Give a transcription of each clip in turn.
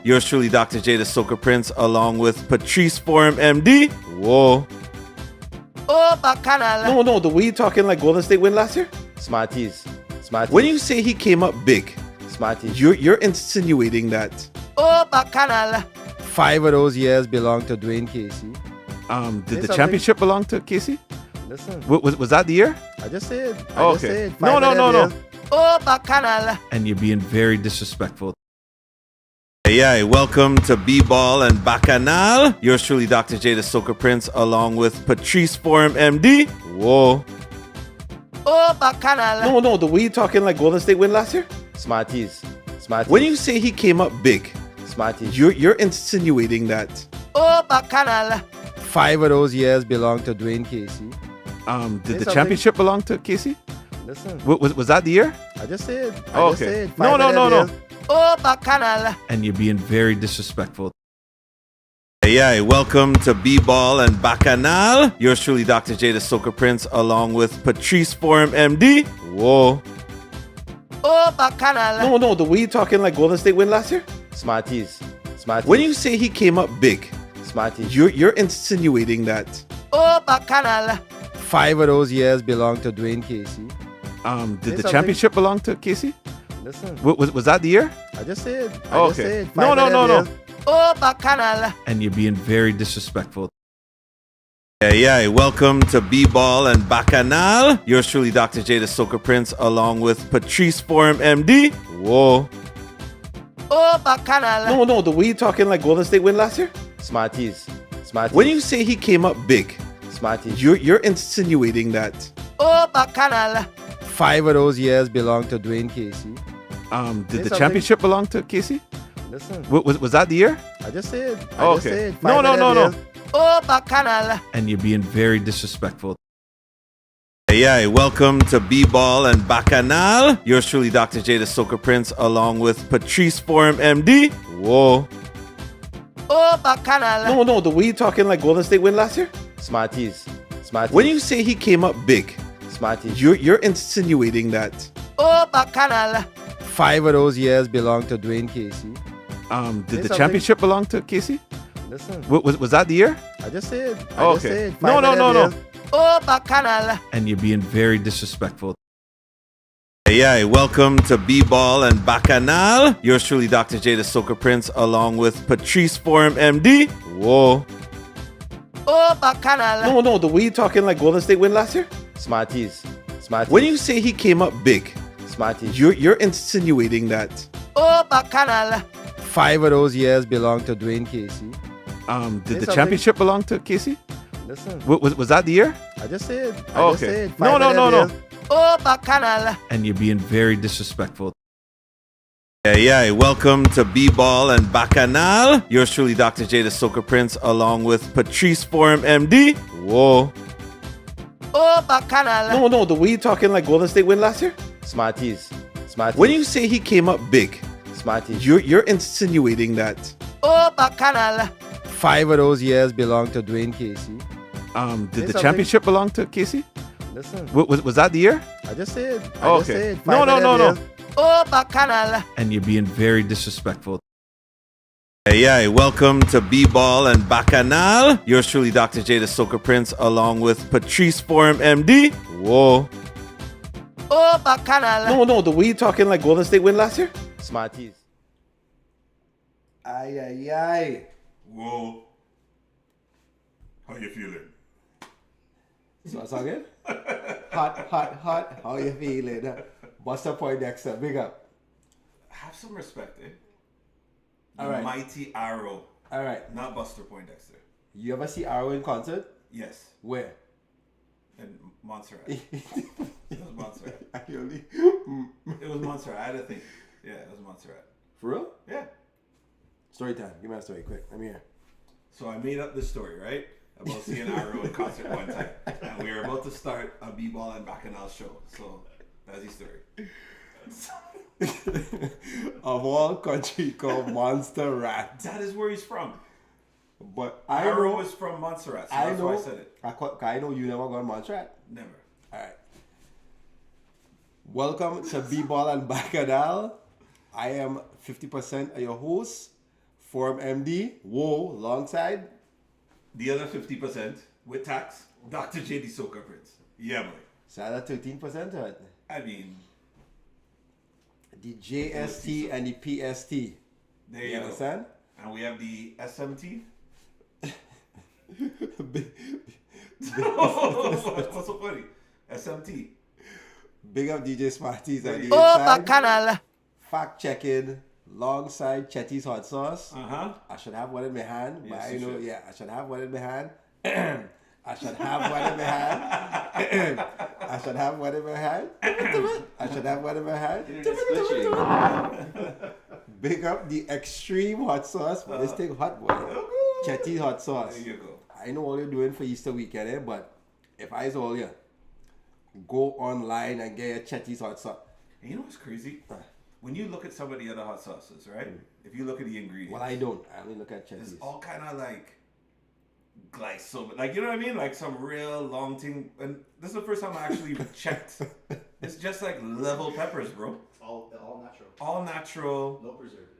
Yours truly, Dr. J, the Soca Prince, along with Patrice Forum, MD. Whoa. Oh, Bacchanal. No, the way you talking like Golden State win last year? Smarties. When you say he came up big, Smarties. you're insinuating that Oh, Bacchanal. 5 of those years belong to Dwayne Casey. did the championship belong to Casey? Listen, Was that the year? I just said. Oh, okay. No. Oh, Bacchanal. And you're being very disrespectful. Yeah, welcome to B-Ball and Bacchanal. Yours truly, Dr. J, the Soca Prince, along with Patrice Forum, MD. Whoa. Oh, Bacchanal. No, the way you talking like Golden State win last year? Smarties. When you say he came up big, Smarties. you're insinuating that Oh, Bacchanal. 5 of those years belong to Dwayne Casey. did the championship belong to Casey? Listen, Was that the year? I just said. Oh, okay. No. Oh, Bacchanal. And you're being very disrespectful. Yeah, welcome to B-Ball and Bacchanal. Yours truly, Dr. J, the Soca Prince, along with Patrice Forum, MD. Whoa. Oh, Bacchanal. No, the way you talking like Golden State win last year? Smarties. When you say he came up big, Smarties. you're insinuating that Oh, Bacchanal. 5 of those years belong to Dwayne Casey. did the championship belong to Casey? Listen, Was that the year? I just said. Oh, okay. No. Oh, Bacchanal. And you're being very disrespectful. Yeah, welcome to B-Ball and Bacchanal. Yours truly, Dr. J, the Soca Prince, along with Patrice Forum, MD. Whoa. Oh, Bacchanal. No, the way you talking like Golden State win last year? Smarties. When you say he came up big, Smarties. you're insinuating that Oh, Bacchanal. 5 of those years belong to Dwayne Casey. did the championship belong to Casey? Listen, Was that the year? I just said. Oh, okay. No. Oh, Bacchanal. And you're being very disrespectful. Yeah, welcome to B-Ball and Bacchanal. Yours truly, Dr. J, the Soca Prince, along with Patrice Forum, MD. Whoa. Oh, Bacchanal. No, the way you talking like Golden State win last year? Smarties. When you say he came up big, Smarties. you're insinuating that Oh, Bacchanal. 5 of those years belong to Dwayne Casey. did the championship belong to Casey? Listen, Was that the year? I just said. Oh, okay. No. Oh, Bacchanal. And you're being very disrespectful. Yeah, welcome to B-Ball and Bacchanal. Yours truly, Dr. J, the Soca Prince, along with Patrice Forum, MD. Whoa. Oh, Bacchanal. No, the way you talking like Golden State win last year? Smarties. When you say he came up big, Smarties. you're insinuating that Oh, Bacchanal. 5 of those years belong to Dwayne Casey. did the championship belong to Casey? Listen, Was that the year? I just said. Oh, okay. No. Oh, Bacchanal. And you're being very disrespectful. Yeah, welcome to B-Ball and Bacchanal. Yours truly, Dr. J, the Soca Prince, along with Patrice Forum, MD. Whoa. Oh, Bacchanal. No, the way you talking like Golden State win last year? Smarties. When you say he came up big, Smarties. you're insinuating that Oh, Bacchanal. 5 of those years belong to Dwayne Casey. did the championship belong to Casey? Listen, Was that the year? I just said. Oh, okay. No. Oh, Bacchanal. And you're being very disrespectful. Yeah, welcome to B-Ball and Bacchanal. Yours truly, Dr. J, the Soca Prince, along with Patrice Forum, MD. Whoa. Oh, Bacchanal. No, the way you talking like Golden State win last year? Smarties. Ay. Whoa. How you feeling? So again? Hot. How you feeling? Buster Poindexter, big up. Have some respect, eh? The All right. mighty Arrow, All right. not Buster Poindexter. You ever see Arrow in concert? Yes, Where? and Montserrat. It was Montserrat. Actually. It was Montserrat. I had to think. Yeah, it was Montserrat. For real? Yeah. Story time. Give me a story quick. Let me hear. So I made up this story, right? About seeing Arrow in concert one time. And we were about to start a B-Ball and Bacchanal show. So that's the story. Of all country called Monster Rat. That is where he's from. But Arrow is from Montserrat, so that's why I said it. I know you never gone Montserrat. Never. All right. Welcome to B-Ball and Bacchanal. I am 50% of your host. Form MD, whoa, long side. The other 50% with tax, Dr. JD Soca Prince. Yeah, boy. So that's 13% what? I mean, The JST and the PST. there You you go. understand? And we have the SMT. big, What's so funny? SMT. big up DJ Smarties on the Oh, inside. Bacchanal. Fact checking. Long side Chetty's hot sauce. Uh-huh. I should have one in my hand. Yes, but you I know, should. yeah, I should have one in my hand. I should have one in my hand. I should have one in my hand. I should have one in my hand. Big up the extreme hot sauce, but this thing hot boy. Chetty's hot sauce. There you go. I know all you're doing for Easter weekend, but if I saw you, go online and get your Chetty's hot sauce. And you know what's crazy? When you look at some of the other hot sauces, right? If you look at the ingredients, Well, I don't. I only look at it's Chetty's. all kind of like glycosol, like you know what I mean, like some real long thing. And this is the first time I actually checked. It's just like level peppers, bro. All natural. All natural. No preservatives.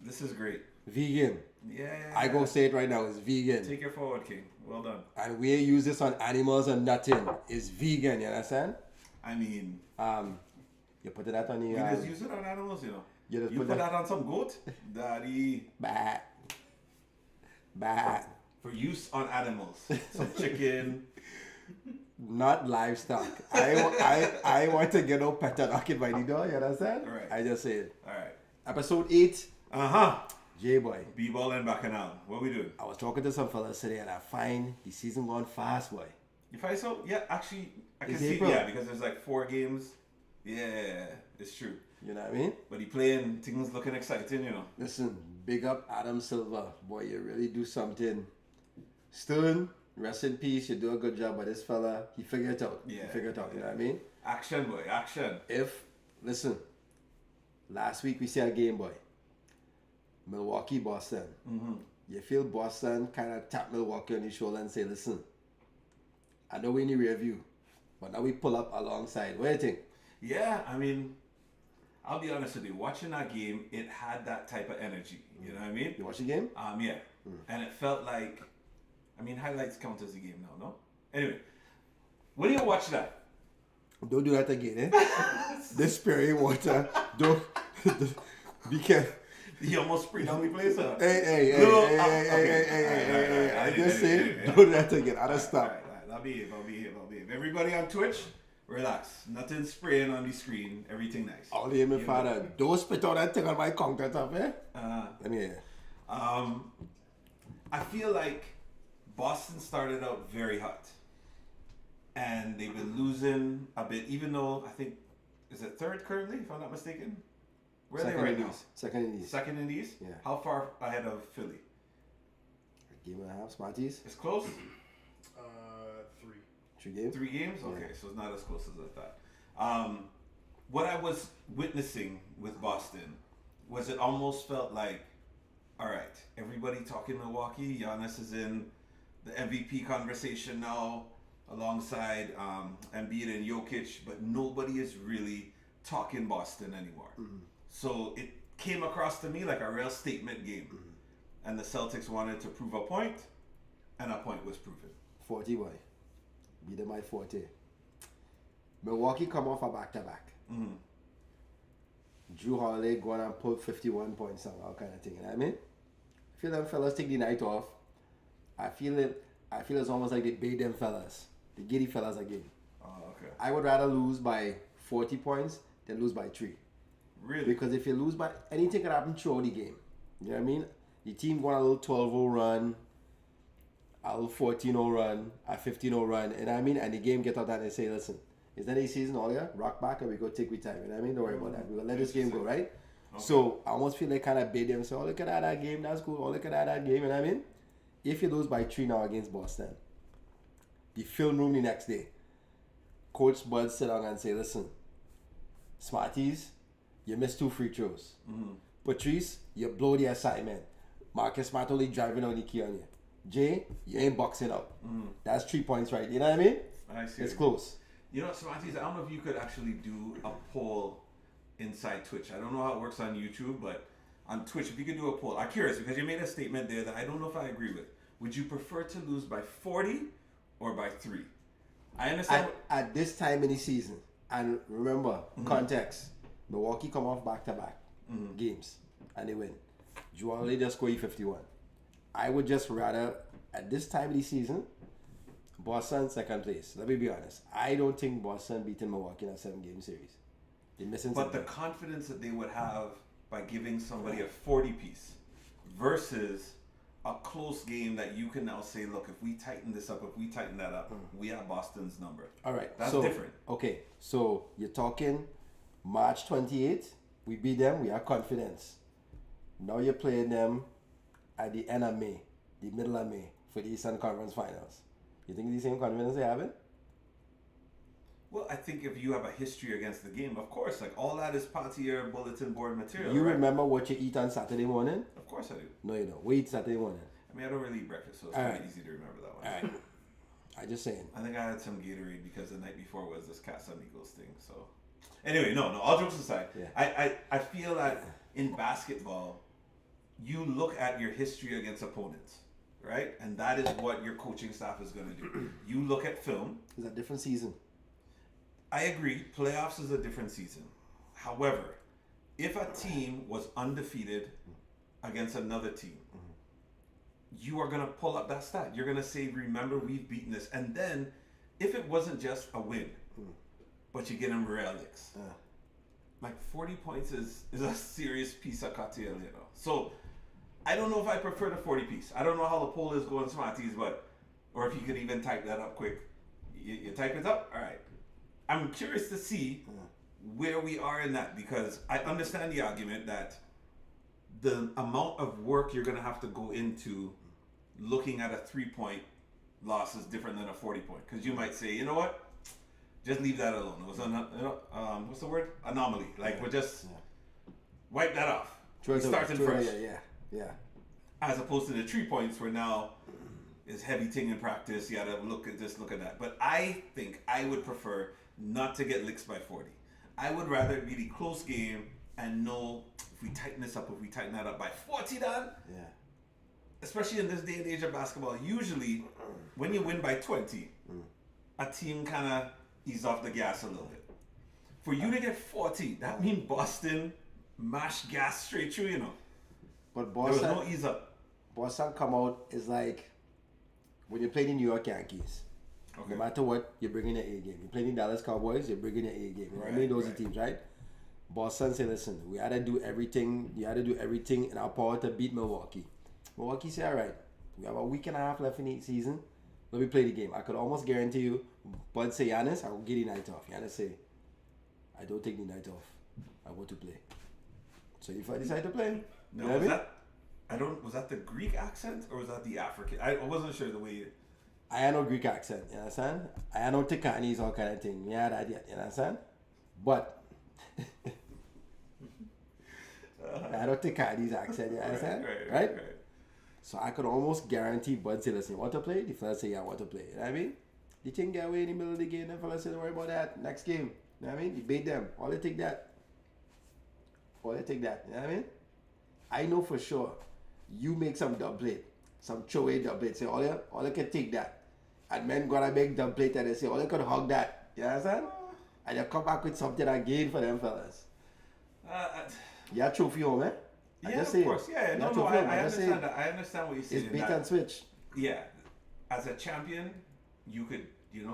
This is great. Vegan. Yeah. I go say it right now. It's vegan. Take it forward, King. Well done. And we use this on animals and nothing. It's vegan. You understand? I mean, You put that on the. you just use it on animals, you know. You just You put put that- that on some goat, daddy, Bah. Bah. for use on animals. Some chicken. Not livestock. I want to get no pet knocking by the door. You understand? Right. I just say it. All right. Episode 8. Uh-huh. J-Boy. B-ball and Bacchanal. What we doing? I was talking to some fellas today and I find the season gone fast, boy. You find so? Yeah, actually, I can It's see. April. Yeah, because there's like 4 games. Yeah, it's true. You know what I mean? But he playing, things looking exciting, you know. Listen, big up Adam Silver. Boy, you really do something. Stern, rest in peace. You do a good job, but this fella, he figured it out. Yeah, He figured it out, you know what I mean? Action, boy, action. Listen, last week we see a game, boy. Milwaukee, Boston. Mm-hmm. You feel Boston kind of tap Milwaukee on the shoulder and say, listen, I know we in the rear view, but now we pull up alongside. What do you think? Yeah, I mean, I'll be honest with you. Watching that game, it had that type of energy. You know what I mean? You watch the game? Yeah. And it felt like, I mean, highlights count as a game now, no? Anyway, when you watch that, Don't do that again, eh? This spraying water. Don't. Be careful. he almost sprayed down the place. Huh? Hey, No, hey. I just say, Anyway. don't do that again. I just All stop. right. I'll behave. Everybody on Twitch, relax. Nothing spraying on the screen. Everything nice. All the my father, don't spit out that thing on my countertop, eh? Let me hear. I feel like Boston started out very hot. And they've been losing a bit, even though I think, is it third currently, if I'm not mistaken? Where are they right now? Second in these. Second in these? Yeah. How far ahead of Philly? Game and a half, Smarties. It's close? 3. 3 games. 3 games? Okay, so it's not as close as I thought. What I was witnessing with Boston was it almost felt like, all right, everybody talking Milwaukee. Giannis is in the MVP conversation now alongside Embiid and Jokic, but nobody is really talking Boston anymore. So it came across to me like a real statement game. And the Celtics wanted to prove a point, and a point was proven. 40 boy. Beat them by 40. Milwaukee come off a back-to-back. Drew Holiday going and pull 51 points and all kind of thing. You know what I mean? I feel them fellas take the night off. I feel it's almost like they bait them fellas. They get the fellas again. Oh, okay. I would rather lose by 40 points than lose by 3. Really? Because if you lose by anything can happen throughout the game. You know what I mean? The team going a little 12-0 run, a little 14-0 run, a 15-0 run, and I mean, and the game get out and they say, listen, is that a season all year? Rock back and we go take we time. You know what I mean? Don't worry about that. We're gonna let this game go, right? Okay. So I almost feel like kind of bait them. So look at that game, that's cool. Oh, look at that game, you know what I mean? If you lose by 3 now against Boston, the film room the next day, Coach Bud sit down and say, listen, Smarties, you missed 2 free throws. Patrice, you blow the assignment. Marcus Smart only driving on the key on you. Jay, you ain't boxing out. That's 3 points right. You know what I mean? I see. It's close. You know, Smarties, I don't know if you could actually do a poll inside Twitch. I don't know how it works on YouTube, but on Twitch, if you could do a poll. I'm curious because you made a statement there that I don't know if I agree with. Would you prefer to lose by 40 or by 3? I understand. At this time in the season, and remember, context, Milwaukee come off back-to-back games, and they win. Joel just scored 51. I would just rather, at this time of the season, Boston second place. Let me be honest. I don't think Boston beating Milwaukee in a 7-game series. They're missing But the something. confidence that they would have by giving somebody a 40 piece versus a close game that you can now say, look, if we tighten this up, if we tighten that up, we have Boston's number. All right. That's so, different. Okay. So you're talking March 28th. We beat them. We have confidence. Now you're playing them at the end of May, the middle of May, for the Eastern Conference Finals. You think the same confidence they have it? Well, I think if you have a history against the game, of course, like all that is part of your bulletin board material. You right? remember what you eat on Saturday morning? Of course I do. No, you don't. We eat Saturday morning. I mean, I don't really eat breakfast, so it's All kind of right. easy to remember that one. All right. I just saying. I think I had some Gatorade because the night before was this Cats and Eagles thing. So, anyway, no. All jokes aside, Yeah. I feel that in basketball, you look at your history against opponents, right? And that is what your coaching staff is going to do. You look at film. It's a different season. I agree. Playoffs is a different season. However, if a team was undefeated against another team, you are going to pull up that stat. You're going to say, remember, we've beaten this. And then, if it wasn't just a win, but you get them relics, like 40 points is a serious piece of cocktail, you know. So, I don't know if I prefer the 40 piece. I don't know how the poll is going, Smarties, or if you could even type that up quick. You type it up? All right. I'm curious to see where we are in that because I understand the argument that the amount of work you're going to have to go into looking at a 3-point loss is different than a 40-point. Because you might say, you know what? Just leave that alone. It was what's the word? Anomaly. Like we'll just wipe that off. We're starting fresh. Yeah. As opposed to the 3 points where now is heavy thing in practice. You gotta look at that. But I think I would prefer not to get licks by 40. I would rather it be the close game and know if we tighten this up, if we tighten that up by 40 done. Yeah. Especially in this day and age of basketball, usually when you win by 20, a team kind of ease off the gas a little bit. For you to get 40, that means Boston mashed gas straight through, you know. But There was Boston, no ease up. Boston come out is like when you play the New York Yankees. Okay. No matter what, you're bringing your A game. You play the Dallas Cowboys, you're bringing your A game. You know what I mean? Those are teams, right? Boston say, listen, we had to do everything. You had to do everything in our power to beat Milwaukee. Milwaukee say, all right, we have a week and a half left in the season. Let me play the game. I could almost guarantee you, Bud say, Giannis, I will get the night off. Giannis say, I don't take the night off. I want to play. So if I decide to play, No, you know what I mean? was that the Greek accent or was that the African? I wasn't sure the way you... I had no Greek accent, you understand? I had no Ticanis, all kind of thing. Yeah, that yet, you understand? But I had no Ticanis accent, you understand? Right? So I could almost guarantee Bud say, listen, you want to play? The fella say, yeah, I want to play. You know what I mean? The thing get away in the middle of the game, the fella say, don't worry about that. Next game. You know what I mean? You beat them. All they take that. You know what I mean? I know for sure you make some dub plate, some throwaway dub plate. Say, all you can take that. And men gonna make dub plate and they say, all you can hug that. You understand? And you come back with something again for them fellas. Yeah, trophy home, eh? Yeah, of course. Yeah, no, I understand that. I understand what you're saying. It's bait and switch. Yeah, as a champion, you could,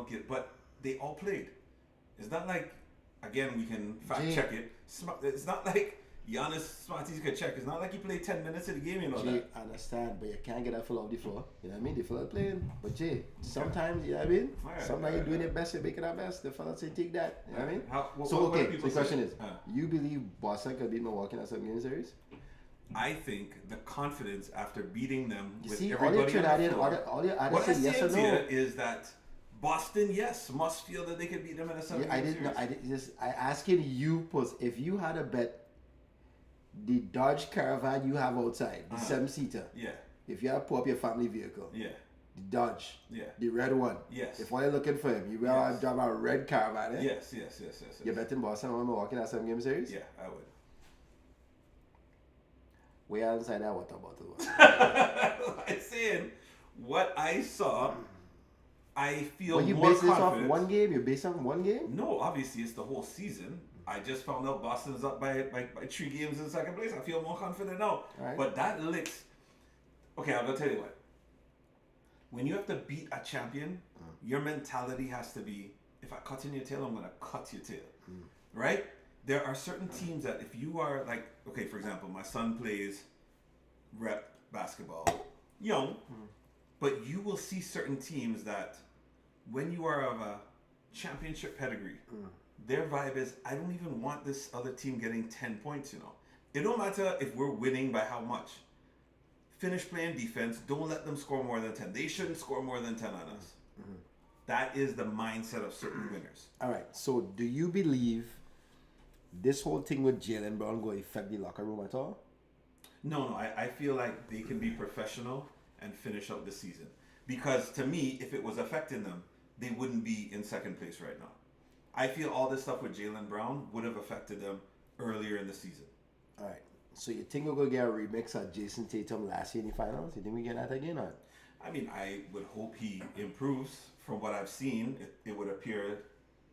get, but they all played. It's not like, again, we can fact check it. It's not like Giannis Smarties could check. It's not like he played 10 minutes of the game, Jay, I understand, but you can't get that full off the floor. You know what I mean? The fella playing. But Jay, sometimes, you know what I mean? Sometimes you're doing your best, you're making our best. The fella say, take that. You know what I mean? So the question is, you believe Boston can beat Milwaukee in a 7-game series? I think the confidence after beating them You with see, everybody on the floor. all your What I say yes or say no. is that Boston, yes, must feel that they could beat them in a 7-game series. I asking you, if you had a bet, the Dodge Caravan you have outside, the 7-seater. Yeah. If you had to pull up your family vehicle. Yeah. The Dodge. Yeah. The red one. Yes. If all you're looking for him, you will drive a red Caravan, eh? Yes. You're betting Boston on Milwaukee in that 7-game series? Yeah, I would. Way outside that water bottle. I'm saying what I saw, I feel Well, you more base this off confident. one game? You base it on one game? No, obviously it's the whole season. I just found out Boston's up by 3 games in second place. I feel more confident now. Alright. But that licks. Okay, I'm gonna tell you what. When you have to beat a champion, your mentality has to be: if I cut in your tail, I'm gonna cut your tail. Right? There are certain teams that if you are like, okay, for example, my son plays rep basketball, young, but you will see certain teams that when you are of a championship pedigree, their vibe is, I don't even want this other team getting 10 points, you know. It don't matter if we're winning by how much. Finish playing defense, don't let them score more than 10. They shouldn't score more than 10 on us. That is the mindset of certain winners. All right. So, do you believe this whole thing with Jalen Brown going to affect the locker room at all? No, I feel like they can be professional and finish up the season. Because to me, if it was affecting them, they wouldn't be in second place right now. I feel all this stuff with Jalen Brown would have affected them earlier in the season. All right. So, you think we're going to get a remix of Jason Tatum last year in the finals? You think we get that again? Or? I mean, I would hope he improves. From what I've seen, it would appear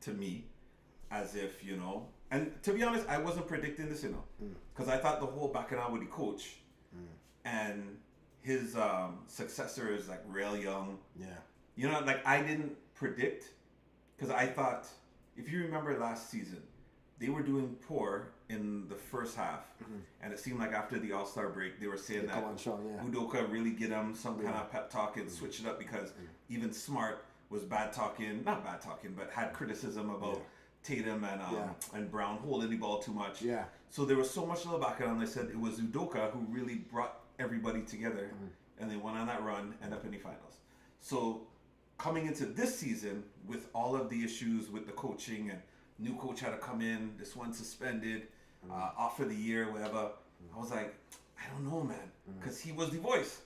to me as if, you know, and to be honest, I wasn't predicting this, you know, because I thought the whole Bacchanal with the coach and his successor is like real young. Yeah. You know, like I didn't predict, because I thought, if you remember last season, they were doing poor in the first half, and it seemed like after the All-Star break, they were saying that come on strong, yeah. Udoka really get them some kind of pep talk and switch it up, because even Smart was not bad talking, but had criticism about Tatum and Brown holding the ball too much. Yeah. So there was so much little background, and they said it was Udoka who really brought everybody together, and they went on that run, end up in the finals. So coming into this season with all of the issues with the coaching, and new coach had to come in, this one suspended, off for the year, whatever. I was like, I don't know, man, because he was the voice.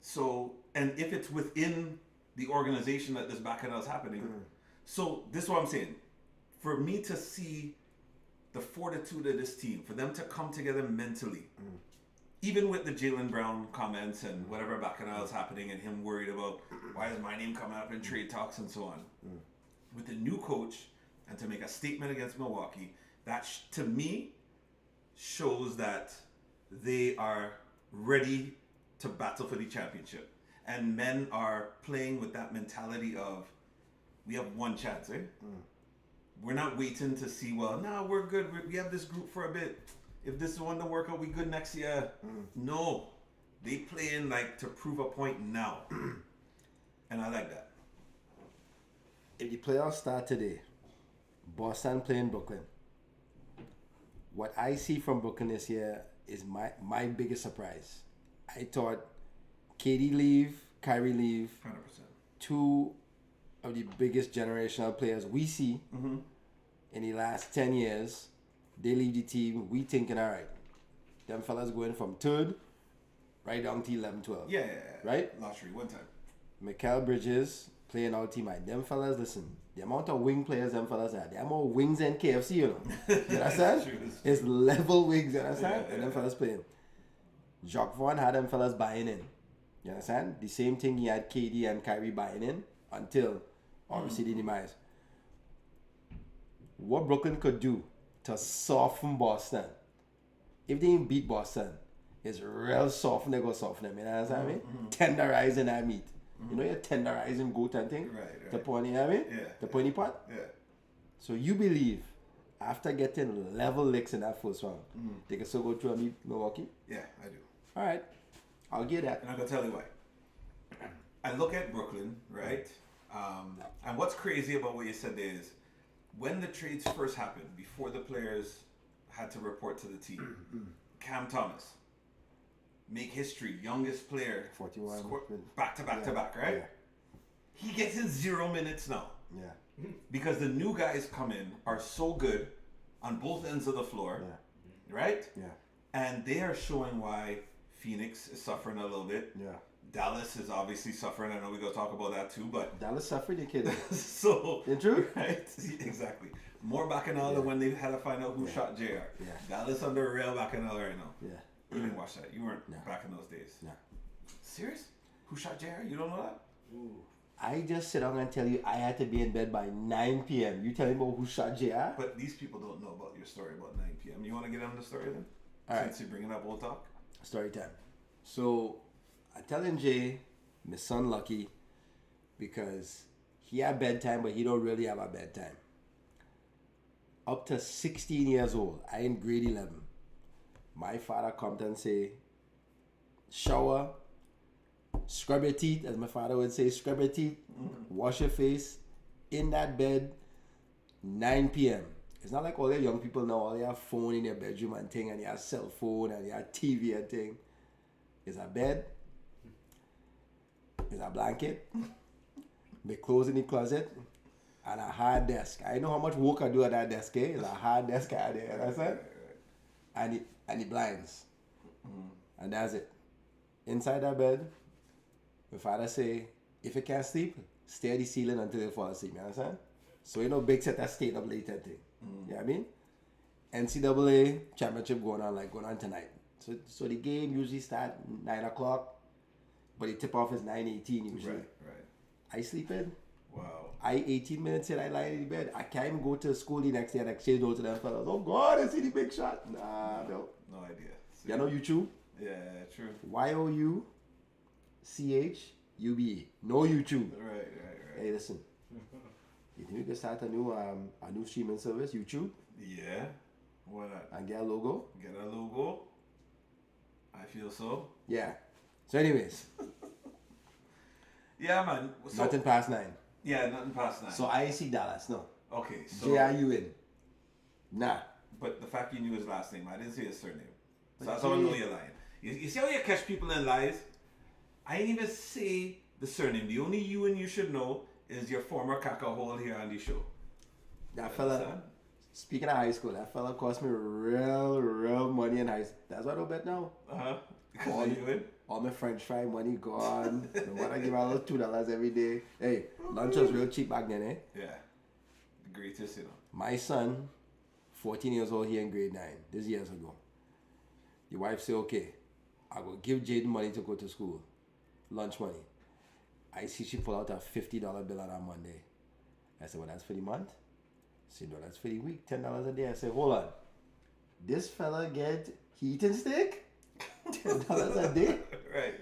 So, and if it's within the organization that this Bacchanal is happening, so this is what I'm saying. For me to see the fortitude of this team, for them to come together mentally, even with the Jalen Brown comments and whatever Bacchanal is happening, and him worried about why is my name coming up in trade talks and so on, with the new coach, and to make a statement against Milwaukee, that to me shows that they are ready to battle for the championship. And men are playing with that mentality of, we have one chance, eh? We're not waiting to see, well, no, we're good. We have this group for a bit. If this one don't work out, we good next year. No. They playing like to prove a point now. And I like that. If the playoffs start today, Boston playing Brooklyn. What I see from Brooklyn this year is my biggest surprise. I thought KD leave, Kyrie leave. 100%. Two of the biggest generational players we see in the last 10 years. They leave the team. We thinking, all right, them fellas going from third right down to 11, 12. Yeah. Right? Lottery, one time. Mikal Bridges playing our team. Like, them fellas, listen, the amount of wing players them fellas have, there are more wings than KFC, you know. You understand? True. It's level wings, you understand? Yeah, and them fellas playing. Jacques Vaughn had them fellas buying in. You understand? The same thing he had KD and Kyrie buying in until obviously the demise. What Brooklyn could do to soften Boston, if they didn't beat Boston, is real soften, they go soften them. You know what I mean? Tenderizing that meat. You know, you're tenderizing goat and thing? Right. The pony, you know what I mean? Yeah. The pony pot? Yeah. So you believe after getting level licks in that first round, they can still go through and beat Milwaukee? Yeah, I do. All right. I'll get that. And I'm going to tell you why. I look at Brooklyn, right? And what's crazy about what you said there is, when the trades first happened, before the players had to report to the team, Cam Thomas, make history, youngest player, 41. back to back, right? Yeah. He gets in 0 minutes now. Yeah. Because the new guys come in are so good on both ends of the floor, right? Yeah. And they are showing why Phoenix is suffering a little bit. Yeah. Dallas is obviously suffering. I know we're going to talk about that too, but Dallas suffered, you kidding? so Ain't true? right? Exactly. More Bacchanal than when they had to find out who shot JR. Yeah. Dallas under real Bacchanal right now. Yeah. You didn't watch that. You weren't No. back in those days. No. Serious? Who shot JR? You don't know that? I just sit down and tell you I had to be in bed by 9 p.m. You tell me about who shot JR? But these people don't know about your story about 9 p.m. You want to get on the story then? All right. Since you're bringing up old talk? Story time. So I telling Jay, my son lucky, because he had bedtime, but he don't really have a bedtime. Up to 16 years old, I in grade 11. My father come and say, shower, scrub your teeth, as my father would say, scrub your teeth, wash your face, in that bed, 9 p.m. It's not like all the young people now, all they have phone in their bedroom and thing, and they have cell phone, and they have TV and thing. It's a bed, it's a blanket, my clothes in the closet, and a hard desk. I know how much work I do at that desk, eh? It's a hard desk out there, you understand? And the blinds. And that's it. Inside that bed, my father say, if you can't sleep, stare at the ceiling until you fall asleep, you understand? So you know big set that stayed up late and thing. You know what I mean? NCAA championship going on tonight. So the game usually start 9 o'clock, but the tip off is 9:18 usually. Right. I sleep in. Wow. I 18 minutes in, I lie in the bed. I can't even go to school the next day and exchange notes to them fellas. Oh God, I see the big shot. Nah, no. No idea. See? You know YouTube? Yeah, true. YOUCHUBE. No YouTube. Right. Hey, listen. You think we can start a new streaming service, YouTube, Yeah. Why not? and get a logo? Get a logo. I feel so. Yeah. So, anyways, Yeah, man. So, nothing past 9. Yeah, nothing past 9. So I see Dallas. No. Okay, so. JRU in. Nah. But the fact you knew his last name, I didn't say his surname. So But that's how I know Jay- you're lying. You see how you catch people in lies? I didn't even say the surname. The only you and you should know is your former caca hole here on the show. That fella, Understand? speaking of high school, that fella cost me real money in high school. That's what I bet now. Because All, of you in? all my French fry money gone. No matter give a little $2 every day. Hey, lunch was real cheap back then, eh? Yeah. The greatest, you know. My son, 14 years old, he in grade 9. This years ago. The wife say, okay, I will give Jaden money to go to school. Lunch money. I see she pull out a $50 bill on a Monday. I said, well, that's for the month? She said, no, that's for the week. $10 a day. I said, hold on. This fella get eating steak? $10 a day? Right.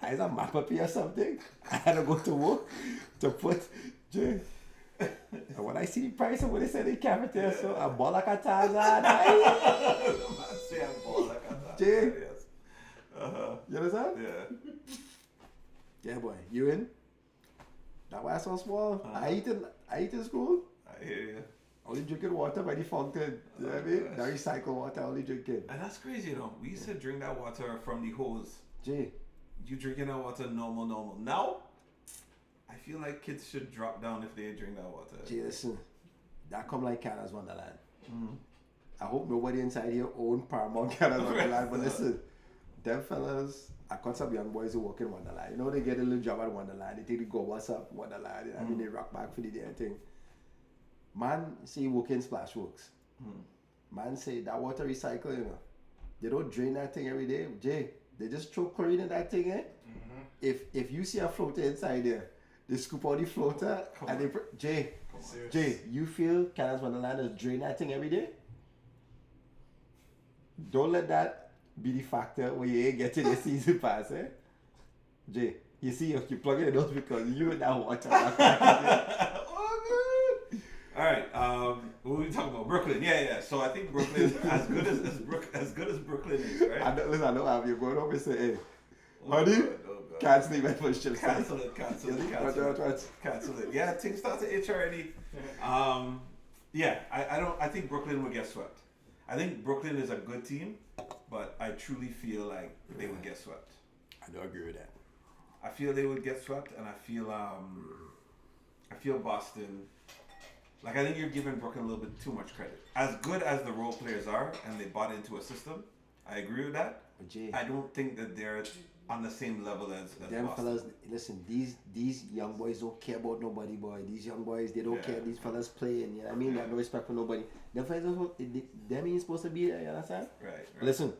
I was a map up here or something. I had to go to work to put Jay. And when I see the price of what they said in the cafeteria, so a ball like a Tarzan. Say I'm bald like that. Jay. Yes. You understand? Yeah. Yeah, boy. You in? That why I so small. I eat in school. I hear you. Only drinking water by the fountain. You know what I mean? That recycled water, only drinking. And that's crazy, you know. We used to drink that water from the hose. Jay. You drinking that water normal. Now, I feel like kids should drop down if they drink that water. Jay, listen. That come like Canada's Wonderland. I hope nobody inside here own Paramount Canada's Wonderland, but listen. Them fellas, I got some young boys who work in Wonderland. You know, they get a little job at Wonderland. They take the go, what's up, Wonderland. You know, I mean, they rock back for the damn thing. Man, say you work in Splash Works. Man say that water recycle, you know. They don't drain that thing every day. Jay, they just throw chlorine in that thing, eh? If you see a floater inside there, they scoop out the floater and they Jay, you feel Canada's Wonderland is drain that thing every day? Don't let that be the factor where you ain't getting the season pass, eh? Jay, you see if you plug in the nose because you and that water. Oh, good. All right. What were we talking about? Brooklyn. Yeah. So I think Brooklyn is as good as Brooklyn is, right? I don't have you going over and say, hey, Oh, honey, God, oh, God. can't sleep at push chips. Cancel it. Cancel it. Yeah, things start to itch already. Yeah, I think Brooklyn will get swept. I think Brooklyn is a good team, but I truly feel like they would get swept. I don't agree with that. I feel they would get swept, and I feel Boston. Like, I think you're giving Brooklyn a little bit too much credit. As good as the role players are, and they bought into a system, I agree with that. But Jay, I don't think that they're on the same level as them Boston. fellas, listen, these young boys don't care about nobody, boy. These young boys, they don't Yeah. care. These fellas playing, you know what I mean? They have no respect for nobody. Them fellas, them ain't supposed to be there, you understand? Right. Listen,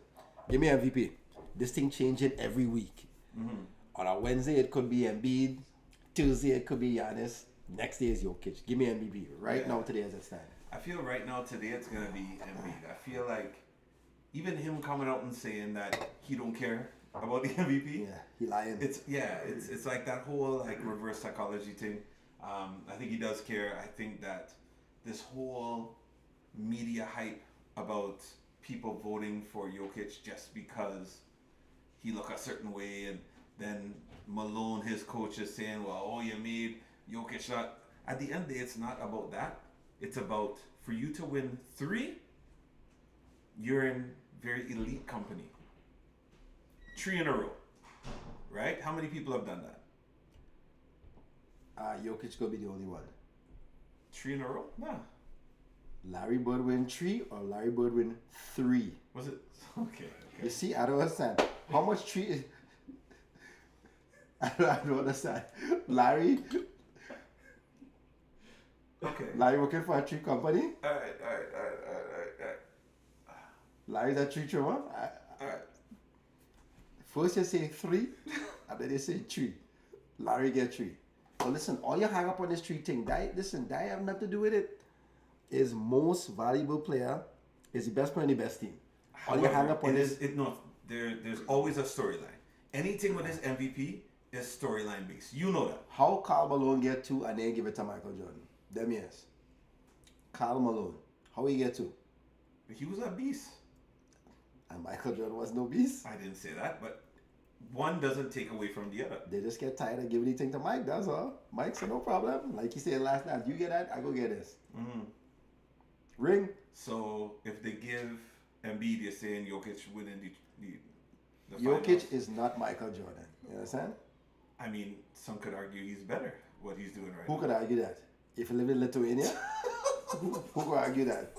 give me MVP. This thing changing every week. On a Wednesday, it could be Embiid. Tuesday, it could be Giannis. Next day is Jokic. Give me MVP right now today as it stands. I feel right now today it's gonna be Embiid. I feel like even him coming out and saying that he don't care about the MVP. Yeah, he lying. It's like that whole like reverse psychology thing. I think he does care. I think that this whole media hype about people voting for Jokic just because he look a certain way, and then Malone, his coach, is saying, well, oh, you made Jokic shot. At the end of the day, it's not about that. It's about, for you to win 3, you're in very elite company. 3 in a row, right? How many people have done that? Jokic gonna be the only one. 3 in a row? Nah. Larry Bird win 3 or Larry Bird win 3? Was it? Okay. You see, I don't understand. How much 3 is... I don't understand. Larry working for a 3 company? All right. Larry's a 3 trimmer? All right. First you say 3, and then they say 3. Larry get 3. But listen, all you hang up on this 3 thing, that have nothing to do with it. Is most valuable player is the best player in the best team. All you hang up on this. There's always a storyline. Anything with this MVP is storyline based. You know that. How Karl Malone get 2 and then give it to Michael Jordan? Them yes. Karl Malone. How he get 2? He was a beast. And Michael Jordan was no beast. I didn't say that, but one doesn't take away from the other. They just get tired of giving anything to Mike, that's all. Mike said no problem. Like he said last night, you get that, I go get this. Ring. So if they give Embiid, you're saying Jokic winning the Jokic finals. is not Michael Jordan. You understand? I mean, some could argue he's better. What he's doing right Who now. could argue that? If you live in Lithuania, who could argue that?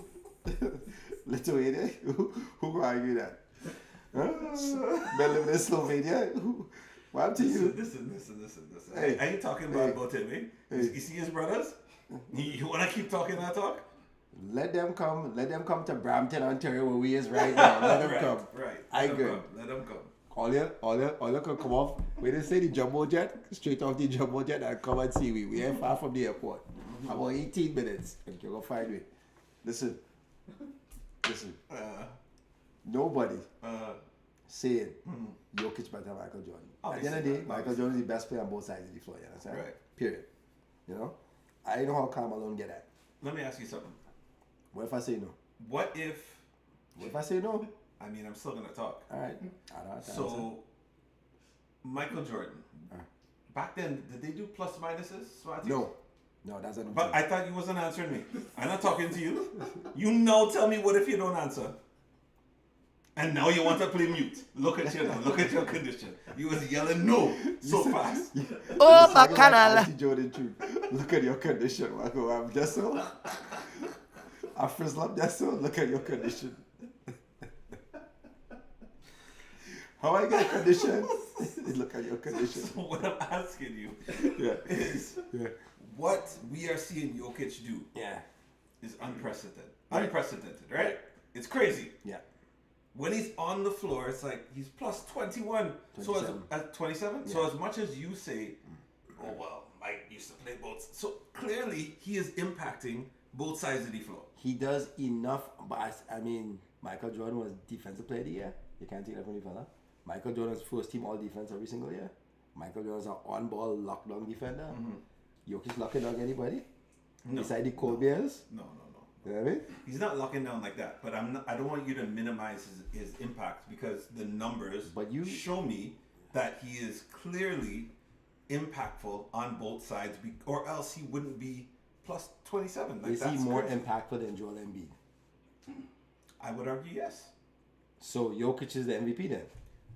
Lithuania, who could argue that? Men living in Slovenia, what up to you? Listen. Hey. I ain't talking about both of them. You see his brothers? You want to keep talking that talk? Let them come to Brampton, Ontario, where we is right now. Let them come. Right. I good. Let them come. All you can come off. Where they say the jumbo jet, straight off the jumbo jet and come and see we. We ain't far from the airport. About 18 minutes. And you're gonna find me. Listen. Nobody saying Jokic better than Michael Jordan. At the end of the day, Michael Jordan is the best player on both sides of the floor. You understand? Right. Period. You know? I know how Karl Malone get at. Let me ask you something. What if I say no? What if? What if I say no? I mean, I'm still gonna talk. All right. I don't have to answer. So, Michael Jordan. Back then, did they do plus minuses? Swati? No, that's a no. But I thought you wasn't answering me. I'm not talking to you. You now tell me what if you don't answer. And now you want to play mute. Look at you now. Look at your condition. You was yelling no so fast. Oh, Bacchanal. Jordan truth. Look at your condition, Marco. I'm just so. I frizzle up just so. Look at your condition. How I get condition? Look at your condition. So what I'm asking you is what we are seeing Jokic do is unprecedented. Right. Unprecedented, right? It's crazy. Yeah. When he's on the floor, it's like he's plus 21. 27. So at 27? Yeah. So as much as you say, oh well, Mike used to play both. So clearly he is impacting both sides of the floor. He does enough, but I mean, Michael Jordan was defensive player of the year. You can't take that from the fella. Michael Jordan's first team all defense every single year. Michael Jordan's an on-ball lockdown defender. Jokic locking down anybody? No. Beside the Cold Bears? No. You know what I mean? He's not locking down like that, but I don't want you to minimize his impact because the numbers show me that he is clearly impactful on both sides, or else he wouldn't be plus 27. Like, Is he that's more crazy. impactful than Joel Embiid? I would argue yes. So Jokic is the MVP then?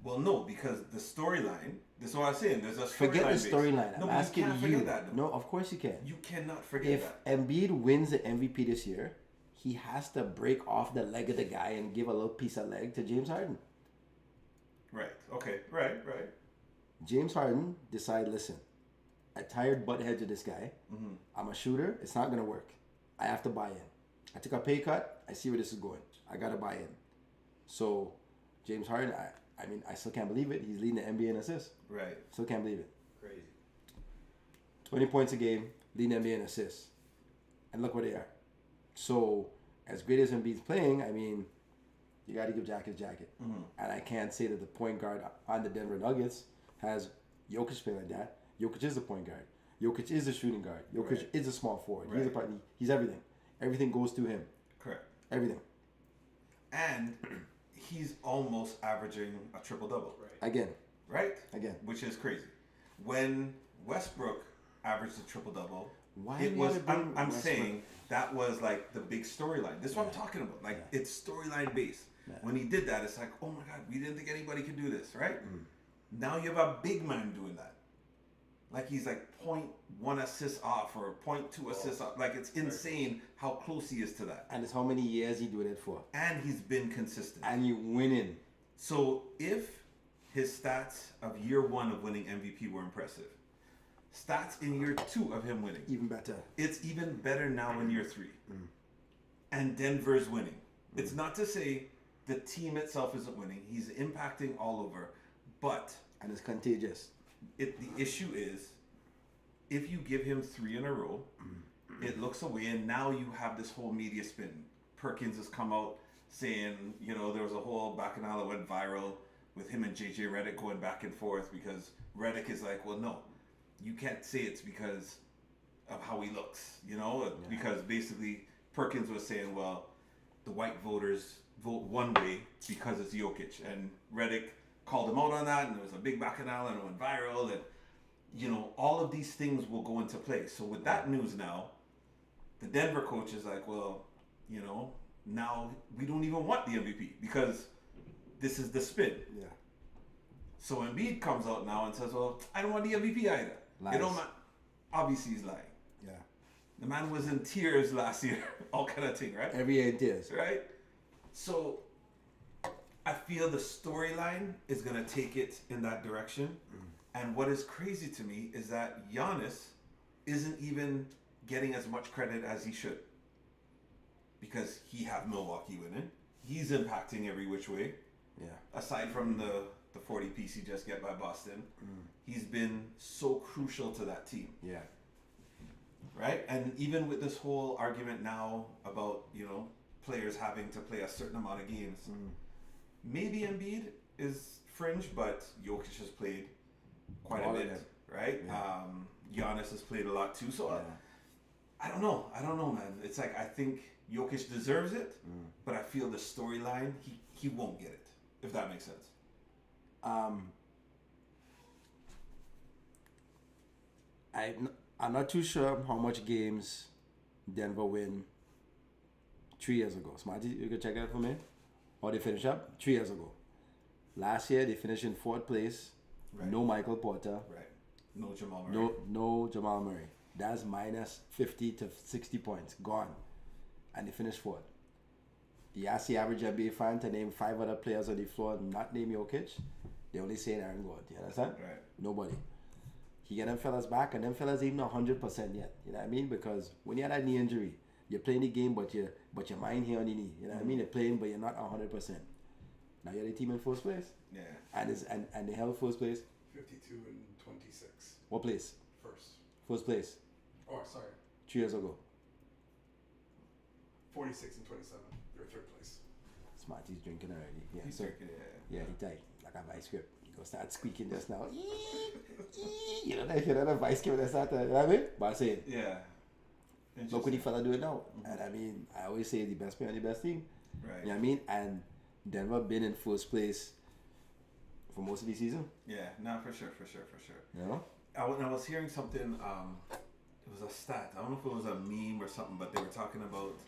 Well, no, because the storyline. This is what I'm saying. There's a storyline. Forget the base. storyline. No, I'm but asking you. Can't you. forget that, No, of course you can. You cannot forget If that. Embiid wins the MVP this year, he has to break off the leg of the guy and give a little piece of leg to James Harden. Right. Okay. Right. James Harden decided, listen, I tired butt heads of this guy. I'm a shooter. It's not gonna work. I have to buy in. I took a pay cut. I see where this is going. I gotta buy in. So James Harden, I mean, I still can't believe it. He's leading the NBA in assists. Right. Still can't believe it. Crazy. 20 points a game, leading the NBA in assists. And look where they are. So, as great as Embiid's playing, I mean, you got to give Jack his jacket. And I can't say that the point guard on the Denver Nuggets has Jokic playing like that. Jokic is the point guard. Jokic is the shooting guard. Jokic Right. is a small forward. Right. He's a partner. He's everything. Everything goes through him. Correct. Everything. And he's almost averaging a triple double. Again. Right. Again. Which is crazy. When Westbrook averaged a triple double, Why it we was. gotta bring I'm Westbrook? saying that was like the big storyline. This is what I'm talking about. Like it's storyline based. When he did that, it's like, oh my God, we didn't think anybody could do this, right? Now you have a big man doing that. Like he's like 0.1 assists off or 0.2 assists off. Like it's insane how close he is to that. And it's how many years he doing it for. And he's been consistent. And you winning. So if his stats of year one of winning MVP were impressive, stats in year two of him winning, Even better. it's even better now in year three. And Denver's winning. It's not to say the team itself isn't winning. He's impacting all over. But And it's contagious. the issue is if you give him 3 in a row, it looks away, and now you have this whole media spin. Perkins has come out saying, there was a whole Bacchanal that went viral with him and JJ Redick going back and forth because Redick is like, well, no, you can't say it's because of how he looks, because basically Perkins was saying, well, the white voters vote one way because it's Jokic, and Redick called him out on that, and there was a big Bacchanal and it went viral, and all of these things will go into play. So with that news now, the Denver coach is like, well, now we don't even want the MVP because this is the spin. Yeah. So Embiid comes out now and says, well, I don't want the MVP either. Lies. It don't matter. Obviously he's lying. Yeah. The man was in tears last year, all kind of thing, right? Every year it is. Right? So I feel the storyline is going to take it in that direction. And what is crazy to me is that Giannis isn't even getting as much credit as he should. Because he have Milwaukee winning. He's impacting every which way. Yeah. Aside from the 40 piece he just get by Boston, he's been so crucial to that team. Yeah. Right? And even with this whole argument now about, players having to play a certain amount of games, maybe Embiid is fringe, but Jokic has played quite All a of bit, them. right? Giannis has played a lot too. So I don't know. I don't know, man. It's like I think Jokic deserves it, but I feel the storyline, he won't get it, if that makes sense. I'm not too sure how much games Denver win 3 years ago. Smarty, you can check that for me. Or they finish up 3 years ago. Last year they finished in 4th place. Right. No Michael Porter. Right. No Jamal Murray. No Jamal Murray. That's minus 50 to 60 points. Gone. And they finished 4th. You ask the average NBA fan to name 5 other players on the floor, not name Jokic, they only say Aaron Gordon. You understand? Right. Nobody. He get them fellas back, and them fellas ain't 100% yet. You know what I mean? Because when you had that knee injury, you're playing the game, but your mind here on the knee. You know what I mean? You're playing, but you're not 100%. Now you're the team in 1st place, Yeah. and they held 1st place. 52 and 26. What place? First. 1st place. Oh, sorry. 3 years ago. 46 and 27. You're third place. Smarty's drinking already. Yeah, He's so drinking, yeah. he tight like a vice grip. He gonna start squeaking just now. You know that vice grip that start. You know what I mean? But I say, Yeah. look what the fella doing now. And I mean, I always say the best player on the best team. Right. You know what I mean? And Denver been in 1st place for most of the season. Yeah, no, for sure. You know? I was hearing something, it was a stat. I don't know if it was a meme or something, but they were talking about,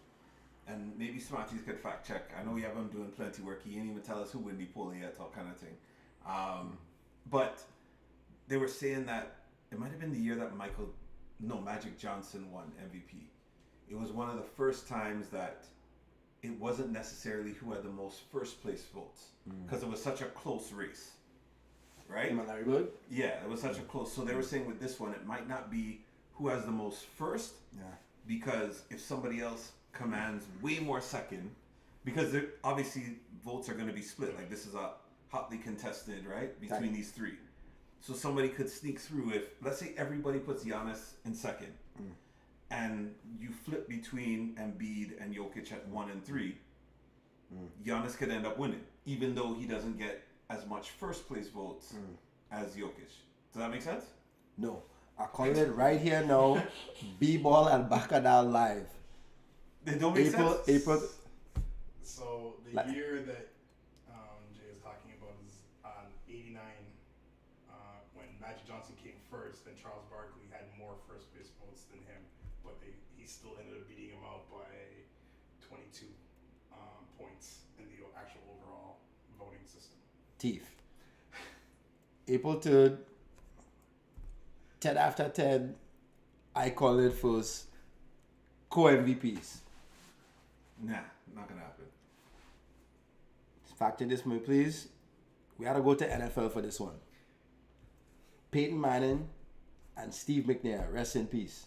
and maybe Smarties could fact check. I know we have him doing plenty work. He didn't even tell us who won the poll yet, all kind of thing. But they were saying that it might have been the year that Magic Johnson won MVP. It was one of the first times that it wasn't necessarily who had the most first place votes because it was such a close race. right? Him and Larry Bird. Yeah, it was such a close. So they were saying with this one, it might not be who has the most first, Yeah. because if somebody else commands way more second, because obviously votes are going to be split. Like this is a hotly contested, right, between Right. these three. So somebody could sneak through if, let's say, everybody puts Giannis in second, and you flip between Embiid and Jokic at 1 and 3. Giannis could end up winning, even though he doesn't get as much first place votes as Jokic. Does that make sense? No. I call it right here now. B-Ball and Bacchanal live. They don't make sense. April. So the Like- year that Jay is talking about is on 89, when Magic Johnson came first, and Charles Barkley had more first place votes than him, but he still ended up beating him out by 22 points in the actual overall voting system. Teeth. April 3rd, 10 after 10, I call it first co-MVPs. Nah, not gonna happen. Factor this me, please. We gotta go to NFL for this one. Peyton Manning and Steve McNair, rest in peace.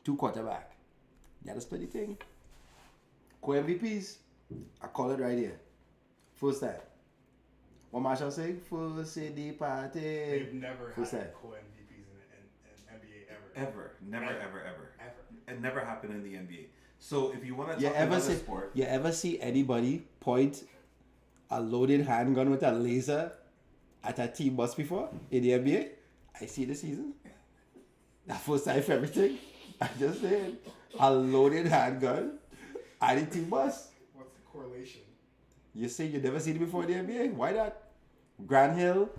2 quarterback. You gotta split the thing. Co-MVPs, I call it right here. First time. What Marshall say? First city party. They've never First had time. co-MVPs in NBA ever. Ever. Never, ever, ever. Ever. It never happened in the NBA. So if you want to You talk ever another see? sport, You ever see anybody point a loaded handgun with a laser at a team bus before in the NBA? I see the season. That first time for everything. I just said a loaded handgun at a team bus. What's the correlation? You say you never seen it before in the NBA? Why not? Grand Hill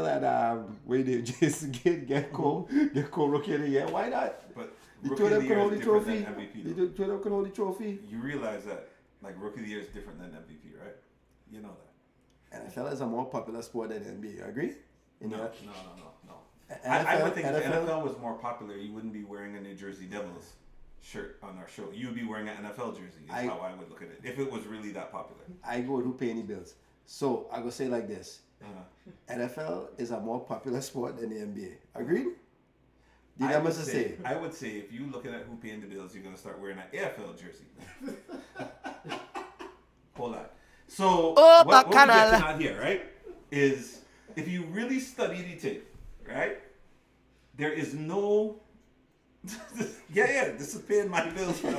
and where did Jason get Cole rookie of the year? Why not? but The rookie two of of the them can year hold is the different trophy. than MVP. though. The two of them can hold the trophy. You realize that, like, rookie of the year is different than MVP, right? You know that. NFL is a more popular sport than NBA. You agree? In No. your- I would think if the NFL NFL was more popular, you wouldn't be wearing a New Jersey Devils shirt on our show. You would be wearing an NFL jersey. Is how I would look at it. If it was really that popular. I go with who pay any bills. So I go say like this: NFL is a more popular sport than the NBA. Agreed? Did I must say? I would say if you looking at who paying the bills, you're gonna start wearing an AFL jersey. Hold on. So what we're Bacchanal. getting at here, right, is if you really study the tape, right, there is no. This is paying my bills for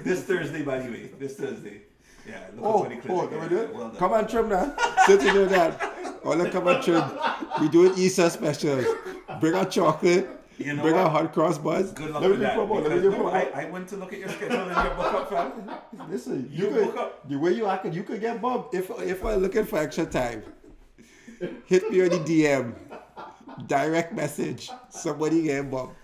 this Thursday, by the way. This Thursday. Yeah. Look at Can we do it? Well done. Come on, trim now. Since you know that, all the come on, trim. We doing Easter specials. Bring out chocolate. You know Bring what? out hot cross buns. Good luck Let me with do that. promo. Let me Because, do no, promo. I went to look at your schedule and your book up, fam. Listen, You you book could, up. the way you act, you could get bumped if I'm looking for extra time. Hit me on the DM, direct message. Somebody get bumped.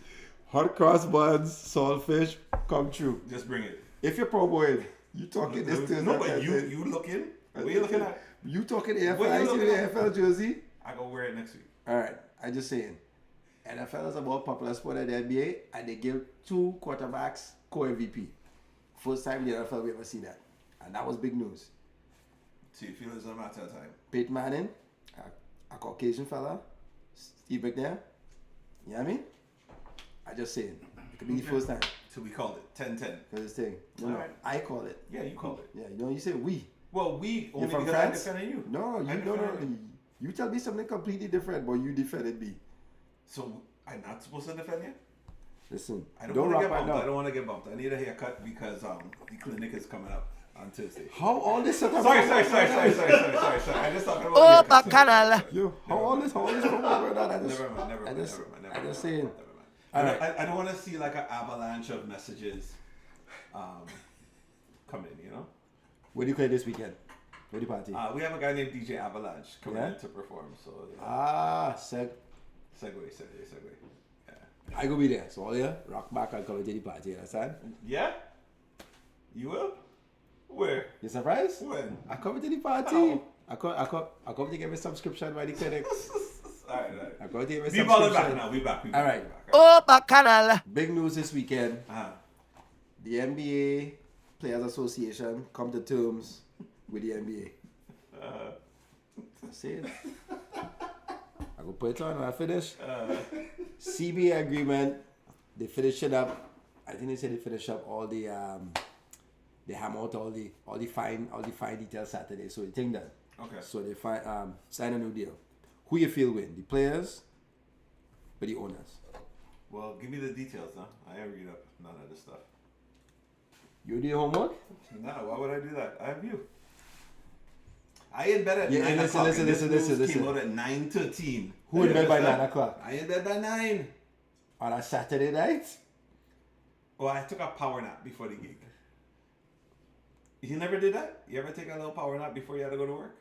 Hot cross buns, saltfish, come true. Just bring it. If you're promoing, you talking this to No, but you looking? What are you looking at? You talking What you AFL? I see looking the at? AFL jersey. I go wear it next week. All right, I just saying. NFL is a more popular sport than the NBA, and they give 2 quarterbacks co-MVP. First time in the NFL we ever see that, and that was big news. So you feel it's a matter of time. Peyton Manning, a Caucasian fella, Steve McNair. You know what I mean? I just saying. It could be the first time. So we called it 10-10. For this thing. No, Alright. I call it. Yeah, you called it. Yeah, you say we. Well, we You're only from because France? I defended you. No, I you defended you. You tell me something completely different, but you defended me. So I'm not supposed to defend you? Listen, I don't don't want to rock get my bumped. I note. don't want to get bumped. I need a haircut because the clinic is coming up on Tuesday. How all this setup? Sorry. I just talking about Oh, haircuts. Bacchanal. Yo, how all this promo going on? I just Never mind. I just saying. Alright. I don't want to see like an avalanche of messages come in, you know? What do you play this weekend? What do you party? We have a guy named DJ Avalanche coming Yeah? in to perform, so yeah. Segue. Segue. Yeah. I go be there. So all yeah, rock back and come to the party, you understand? Yeah? You will? Where? You surprised? When? I come to the party. I come to get me subscription by the clinic. Alright. I come to get me Be balling back subscription. now. We back. All right. Oh, Bacchanal. Big news this weekend. Uh-huh. The NBA Players Association come to terms with the NBA. Say it. put it on and I finish. CBA agreement, they finish it up. I think they said they finish up all the they hammer out all the fine details Saturday. So the thing done. Okay. So they sign a new deal. Who you feel win? The players or the owners? Well, give me the details, huh? I ain't read up none of this stuff. You do your homework? No, why would I do that? I have you. I in bed at Yeah, 9 listen, o'clock. listen, and this listen, news listen. came out at 9:13. Who in bed by Understand? 9 o'clock? I in bed by 9. On a Saturday night? Oh, I took a power nap before the gig. You never did that? You ever take a little power nap before you had to go to work?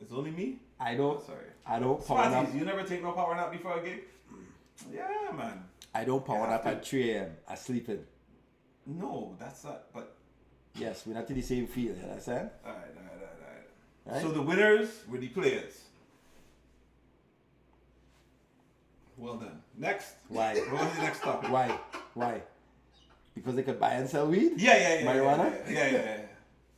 It's only me? I don't. Sorry. I don't power nap. Smarties, you never take no power nap before a gig? Yeah, man. I don't power You have nap to. at 3 a.m. I sleeping. No, that's not. But Yes, we're not in the same field. You understand? all right. Right? So the winners were the players. Well done. Next. Why? What was the next topic? Why? Why? Because they could buy and sell weed? Yeah. Marijuana? Yeah.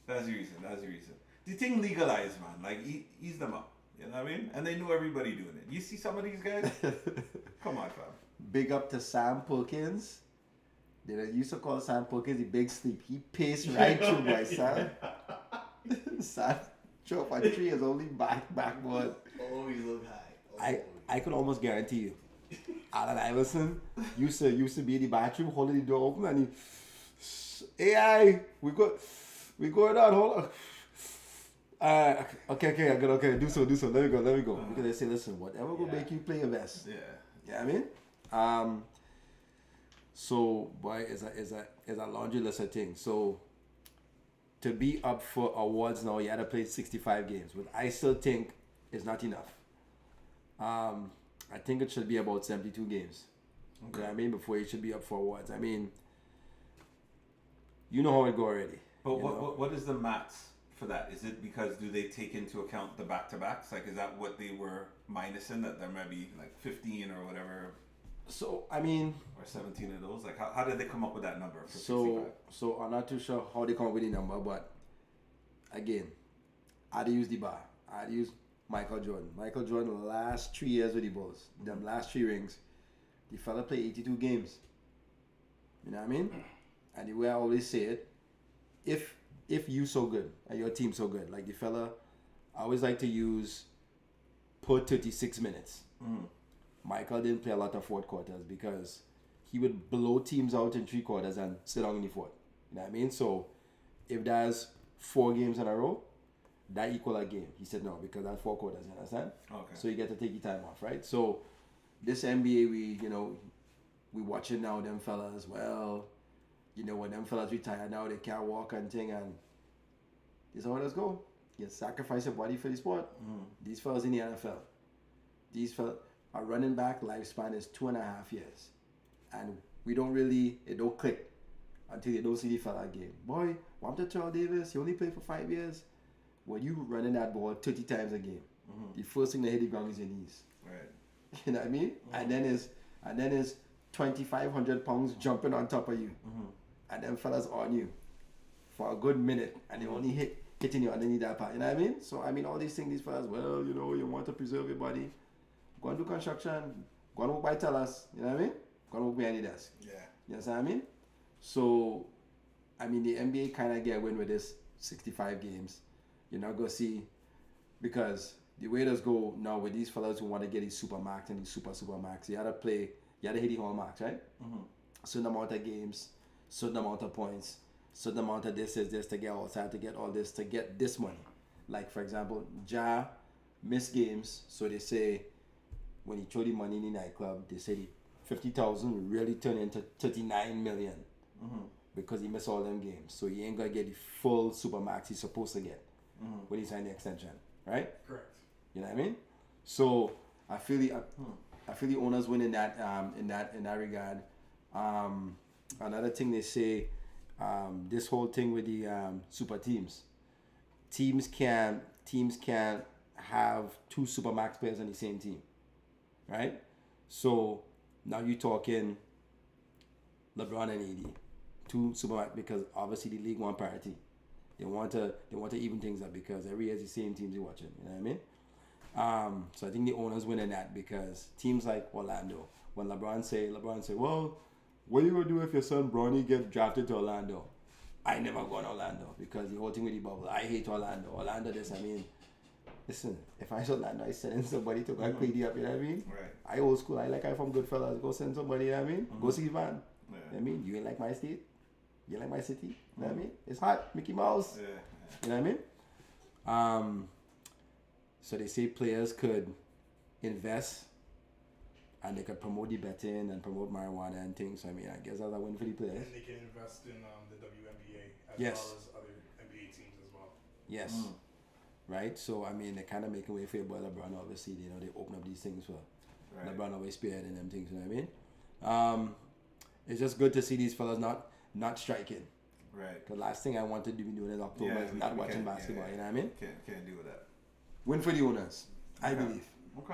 That's the reason. The thing legalized, man. Like, ease them up. You know what I mean? And they knew everybody doing it. You see some of these guys? Come on, fam. Big up to Sam Perkins. They used to call Sam Perkins the big sleep. He paced right through my son. Sam drove a tree is only backboard. Always look high. I could almost guarantee you. Allen Iverson used to be in the bathroom holding the door open and he AI we going on, hold on. Okay, I got okay, do so. Let me go. Because they say, listen, whatever will make you play your best. Yeah. Yeah, I mean? So boy, is a laundry list of things. So to be up for awards now, you had to play 65 games, but I still think it's not enough. I think it should be about 72 games. Okay. You know what I mean? Before you should be up for awards. I mean, you know how it go already. But you know? what is the max for that? Is it because do they take into account the back-to-backs? Like, is that what they were minusing, that there might be like 15 or whatever, So I mean, or 17 of those? Like, how did they come up with that number for 65? so I'm not too sure how they come up with the number, but again, I'd use the bar. I'd use Michael Jordan. Michael Jordan, the last 3 years with the Bulls, them last 3 rings, the fella played 82 games. You know what I mean? And the way I always say it, if you so good and your team so good, like the fella, I always like to use per 36 minutes. Michael didn't play a lot of fourth quarters because he would blow teams out in 3 quarters and sit down in the fourth. You know what I mean? So if there's 4 games in a row, that equal a game. He said no, because that's 4 quarters, you understand? Okay. So you get to take your time off, right? So this NBA, we watching now them fellas, well, when them fellas retire now, they can't walk and thing, and this is how let's go. You sacrifice your body for the sport. These fellas in the NFL, these fellas, our running back lifespan is 2.5 years. And it don't click until you don't see the fella game. Boy, want to Charles Davis, he only played for 5 years. When you running that ball 30 times a game, the first thing that hit the ground is your knees. Right. You know what I mean? And then is 2,500 pounds jumping on top of you. And them fellas on you for a good minute, and they only hitting you underneath that part. You know what I mean? So I mean all these things, these fellas, well, you want to preserve your body. Go and do construction. Go and work by tellers. You know what I mean? Go and work behind the desk. Yeah. You understand what I mean? So, I mean, the NBA kind of get a win with this 65 games. You're not going to see, because the way it go now with these fellas who want to get these super max and these super max, you had to hit the hall max, right? Certain amount of games, certain amount of points, certain amount of this to get outside, to get all this, to get this money. Like, for example, Ja missed games, so they say, when he throw the money in the nightclub, they say the 50,000 will really turn into 39 million because he missed all them games. So he ain't gonna get the full super max he's supposed to get when he signed the extension, right? Correct. You know what I mean? So I feel the owners win in that regard. Another thing they say, this whole thing with the super teams can have 2 super max players on the same team. Right? So now you're talking LeBron and AD, 2 supermax, because obviously the league want parity. They want to even things up because every year it's the same teams you're watching. You know what I mean? So I think the owners win in that because teams like Orlando, when LeBron say, well, what are you gonna do if your son Bronny get drafted to Orlando? I never go to Orlando because the whole thing with the bubble. I hate Orlando. Orlando this, I mean, listen, if I saw Orlando, I send somebody to go crazy up, you know what I mean? Right. I old school, I from Goodfellas, go send somebody, you know what I mean? Go see Van. Yeah. You know what I mean? You ain't like my state, you ain't like my city, you know what I mean? It's hot, Mickey Mouse, Yeah. you know what I mean? So they say players could invest and they could promote the betting and promote marijuana and things. So I mean, I guess that's a win for the players. And they can invest in the WNBA as Yes. well as other NBA teams as well. Yes. Right? So, I mean, they kind of make a way for your boy LeBron, obviously. You know, they open up these things for Right. LeBron always spearheading them things, you know what I mean? It's just good to see these fellas not striking. Right. The last thing I wanted to be doing in October is we- not we watching can't- basketball, yeah, you know what I mean? Can't deal with that. Win for the owners, I Okay. believe. Okay.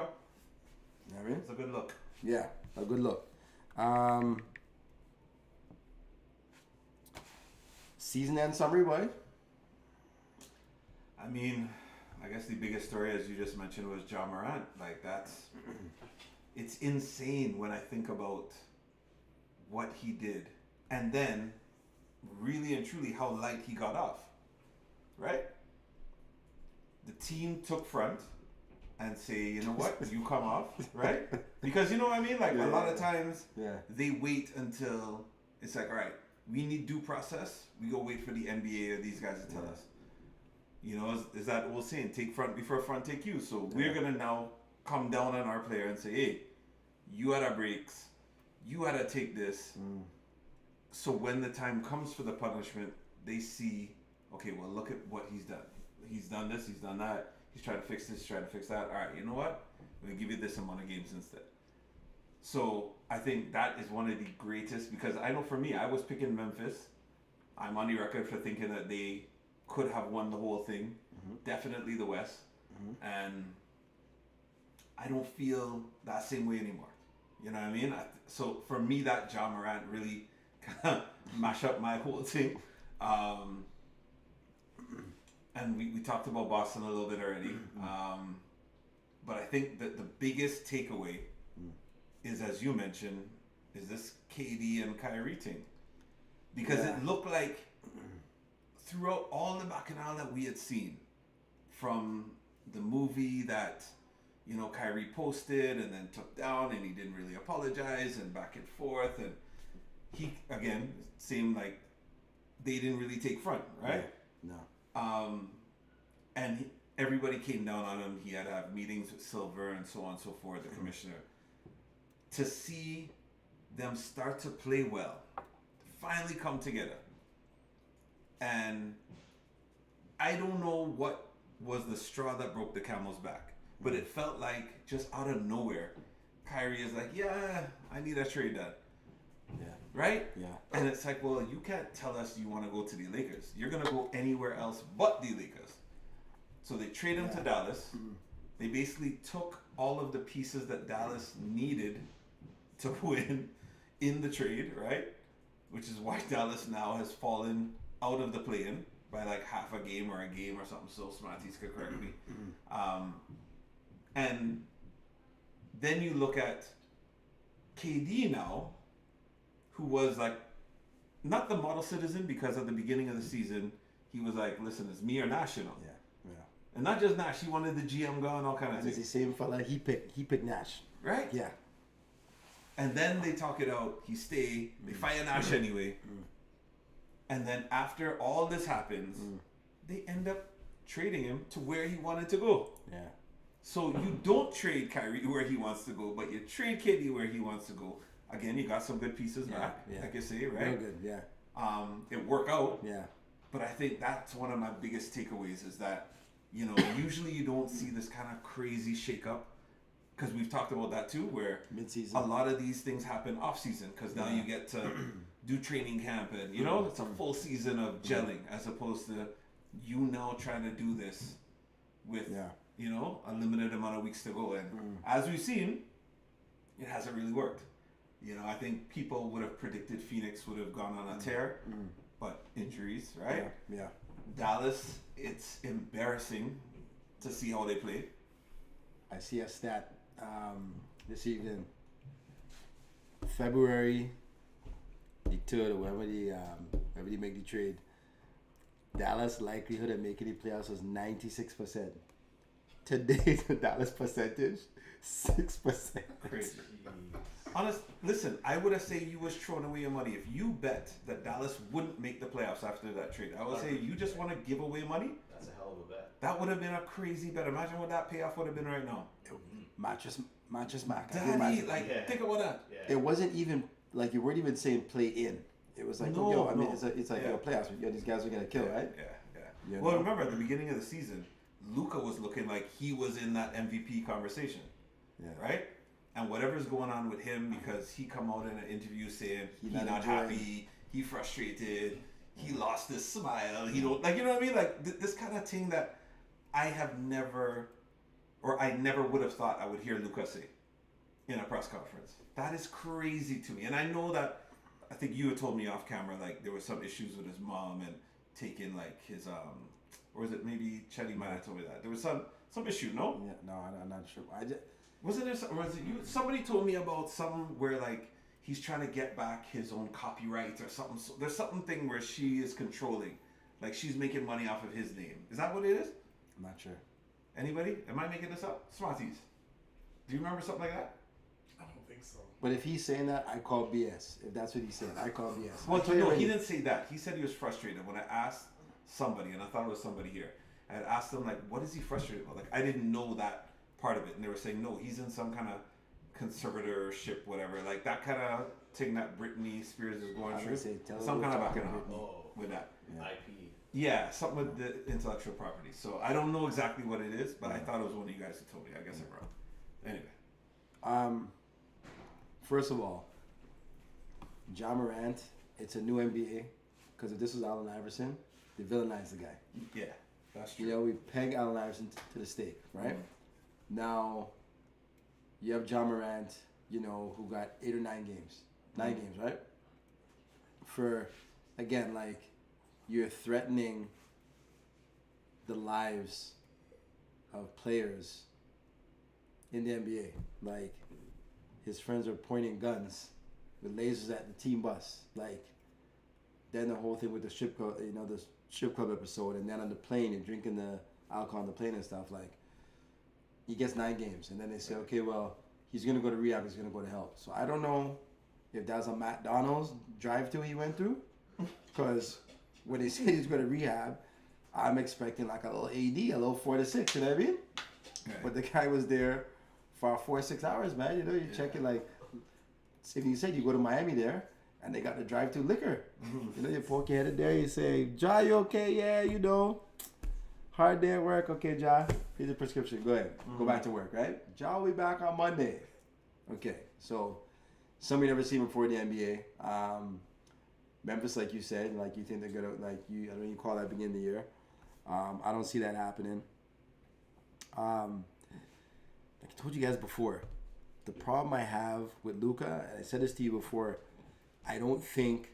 You know what I mean? It's a good look. Yeah, a good look. Season end summary, boy. I mean, I guess the biggest story, as you just mentioned, was Ja Morant. Like, it's insane when I think about what he did. And then, really and truly, how light he got off. Right? The team took front and say, you know what, you come off, right? Because you know what I mean? Like, a lot of times, Yeah. they wait until it's like, all right, we need due process. We go wait for the NBA or these guys to tell us. You know, is that old saying, take front before front take you. So we're going to now come down on our player and say, hey, you had our breaks. You had to take this. So when the time comes for the punishment, they see, okay, well, look at what he's done. He's done this, he's done that. He's trying to fix this, he's trying to fix that. All right, you know what? We're going to give you this amount of games instead. So I think that is one of the greatest, because I know for me, I was picking Memphis. I'm on the record for thinking that they could have won the whole thing. Definitely the West. And I don't feel that same way anymore. You know what I mean? So for me, that Ja Morant really kind of mash up my whole thing. And we talked about Boston a little bit already. But I think that the biggest takeaway is, as you mentioned, is this KD and Kyrie thing. Because it looked like throughout all the Bacchanal that we had seen, from the movie that, you know, Kyrie posted and then took down and he didn't really apologize and back and forth, and he, again, seemed like they didn't really take front, right? No. And everybody came down on him. He had to have meetings with Silver and so on and so forth, the commissioner. To see them start to play well, finally come together. And I don't know what was the straw that broke the camel's back, but it felt like just out of nowhere, Kyrie is like, yeah, I need a trade done. Yeah. Right? Yeah. And it's like, well, you can't tell us you want to go to the Lakers. You're going to go anywhere else but the Lakers. So they trade him to Dallas. They basically took all of the pieces that Dallas needed to win in the trade, right? Which is why Dallas now has fallen out of the play-in by like half a game or a game or something. So Smarties could correct me. And then you look at KD now, who was like not the model citizen, because at the beginning of the season he was like, listen, it's me or Nash, you know. Yeah. And not just Nash, he wanted the GM gone, all kind of And it's the things. same fella he picked Nash. Right? Yeah. And then they talk it out, he stay, they fire Nash anyway. And then after all this happens, they end up trading him to where he wanted to go. Yeah. So you don't trade Kyrie where he wants to go, but you trade KD where he wants to go. Again, you got some good pieces back, like you say, right? Real good, yeah. It worked out. Yeah. But I think that's one of my biggest takeaways is that, you know, usually you don't see this kind of crazy shakeup, because we've talked about that too, where Mid-season. a lot of these things happen off season, because now you get to do training camp and, you know, it's a full season of gelling, as opposed to you now trying to do this with, you know, a limited amount of weeks to go. And as we've seen, it hasn't really worked. You know, I think people would have predicted Phoenix would have gone on a tear, but injuries, right? Yeah. Dallas, it's embarrassing to see how they play. I see a stat this evening. February the 3rd, or whenever they make the trade, Dallas' likelihood of making the playoffs was 96%. Today, the Dallas percentage, 6%. Crazy. Honest, listen, I would have said you was throwing away your money if you bet that Dallas wouldn't make the playoffs after that trade. I would say you just want to give away money. That's a hell of a bet. That would have been a crazy bet. Imagine what that payoff would have been right now. Mattress Mac. Daddy, think about that. Yeah. It wasn't even like you weren't even saying play in. It was like, No, yo, I mean, no. it's like Yeah. playoffs. Yo, these guys are gonna kill, right? Yeah. You Well, know? remember at the beginning of the season, Luka was looking like he was in that MVP conversation, Yeah. right? And whatever's going on with him, because he come out in an interview saying He he not not enjoying. happy, he frustrated, he lost his smile, he don't like, you know what I mean? Like this kind of thing that I have never, or I never would have thought I would hear Luka say in a press conference. That is crazy to me. And I know that, I think you had told me off camera, like there was some issues with his mom and taking like his, or was it maybe Chetty might have told me that. There was some issue, no? Yeah, no, I'm not sure. Wasn't there some, or was it you? Somebody told me about something where like he's trying to get back his own copyright or something. So there's something where she is controlling, like she's making money off of his name. Is that what it is? I'm not sure. Anybody? Am I making this up? Smarties. Do you remember something like that? I don't think so. But if he's saying that, I call BS. If that's what he's saying, I call BS. Well, I tell you no, what he didn't say that. He said he was frustrated. When I asked somebody, and I thought it was somebody here, I had asked them like, "What is he frustrated about?" Like I didn't know that part of it, and they were saying, "No, he's in some kind of conservatorship, whatever, like that kind of thing that Britney Spears is going I through, would say, tell some her kind of we're talking bacchanal Britney. Oh, with that." Yeah. IP. Yeah, something with the intellectual property. So I don't know exactly what it is, but I thought it was one of you guys who told me. I guess I'm wrong. Anyway, First of all, Ja Morant, it's a new NBA. Because if this was Allen Iverson, they villainize the guy. yeah, that's true. You know, we peg Allen Iverson to the stake, right? Now, you have Ja Morant, you know, who got 8 or 9 games. 9 games, right? For, again, like, you're threatening the lives of players in the NBA. Like, his friends are pointing guns with lasers at the team bus. Like, then the whole thing with the strip club, you know, the strip club episode, and then on the plane and drinking the alcohol on the plane and stuff. Like, he gets 9 games, and then they say, okay, well, he's gonna go to rehab, he's gonna go to hell. So I don't know if that's a Matt Donald's drive-through he went through, because when they say he's going to rehab, I'm expecting like a little AD, a little 4 to 6. You know what I mean? Right. But the guy was there for 4 or 6 hours, man. You know, you check it like, if you said you go to Miami there, and they got the drive-through liquor. You know, you poke your head in there, you say, Ja, you okay? Yeah, you know. Hard day at work. Okay, Ja, here's a prescription. Go ahead. Go back to work, right? Ja will be back on Monday. Okay, so somebody never seen before in the NBA. Memphis, like you said, like you think they're gonna, like you, I don't know, you call that beginning of the year. I don't see that happening. Like I told you guys before, the problem I have with Luka, and I said this to you before, I don't think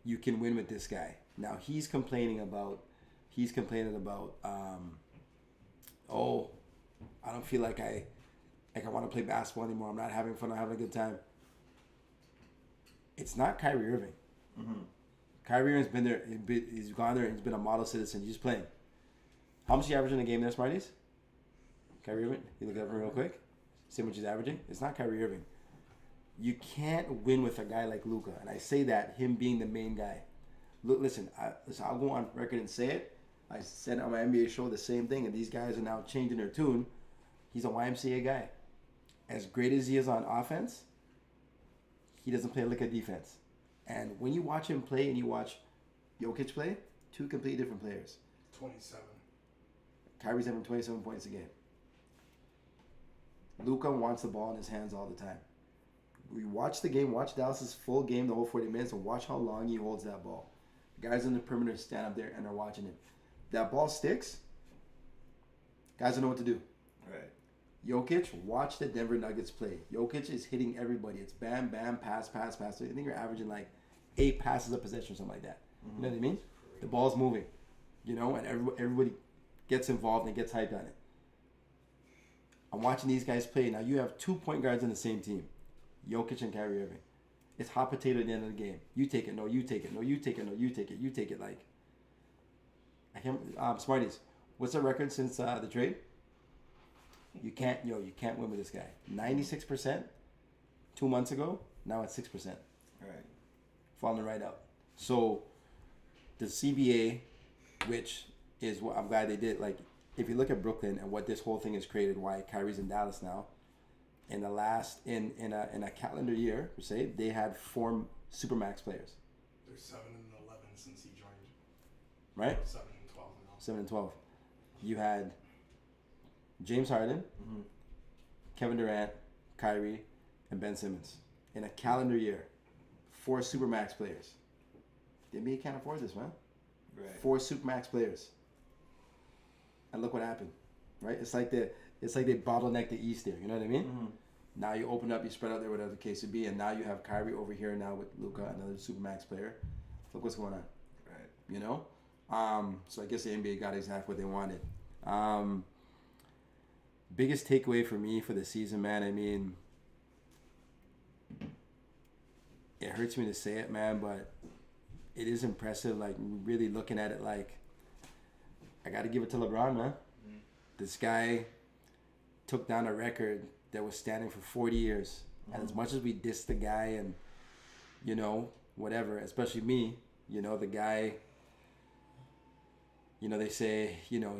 you can win with this guy. Now he's complaining about, oh, I don't feel like I want to play basketball anymore. I'm not having fun. I'm having a good time. It's not Kyrie Irving. Kyrie Irving's been there. He's gone there. He's been a model citizen. He's playing. How much is he averaging in a game there, Smarties? Kyrie Irving? You look it up real quick. See how much he's averaging? It's not Kyrie Irving. You can't win with a guy like Luka. And I say that, him being the main guy. Look, listen, I'll go on record and say it. I said on my NBA show the same thing, and these guys are now changing their tune. He's a YMCA guy. As great as he is on offense, he doesn't play a lick of defense. And when you watch him play and you watch Jokic play, 2 completely different players. 27. Kyrie's having 27 points a game. Luka wants the ball in his hands all the time. We watch the game, watch Dallas's full game, the whole 40 minutes, and watch how long he holds that ball. Guys on the perimeter stand up there and are watching him. That ball sticks, guys don't know what to do. Right. Jokic, watch the Denver Nuggets play. Jokic is hitting everybody. It's bam, bam, pass, pass, pass. I think you're averaging like 8 passes a possession or something like that. You know what I mean? The ball's moving, you know, and everybody gets involved and gets hyped on it. I'm watching these guys play. Now you have 2 point guards in the same team, Jokic and Kyrie Irving. It's hot potato at the end of the game. You take it, no, you take it, no, you take it, no, you take it, you take it. Like, I can't. Smarties, what's the record since the trade? You can't win with this guy. 96% 2 months ago. Now it's 6%. Right. Falling right out. So the CBA, which is what I'm glad they did. Like, if you look at Brooklyn and what this whole thing has created, why Kyrie's in Dallas now. In the last in a calendar year, per se, they had 4 supermax players. They're 7-11 since he joined. Right? 7-12 now. 7-12. You had James Harden, Kevin Durant, Kyrie, and Ben Simmons. In a calendar year, 4 supermax players. The NBA can't afford this, man. Right. 4 supermax players. And look what happened, right? It's like they bottlenecked the East there. You know what I mean? Mm-hmm. Now you open up, you spread out there, whatever the case would be, and now you have Kyrie over here now with Luka, another supermax player. Look what's going on. Right. You know? So I guess the NBA got exactly what they wanted. Biggest takeaway for me for the season, man. I mean, it hurts me to say it, man, but it is impressive. Like, really looking at it, like, I got to give it to LeBron, man. This guy took down a record that was standing for 40 years. And as much as we diss the guy and, you know, whatever, especially me, you know, the guy, you know, they say, you know,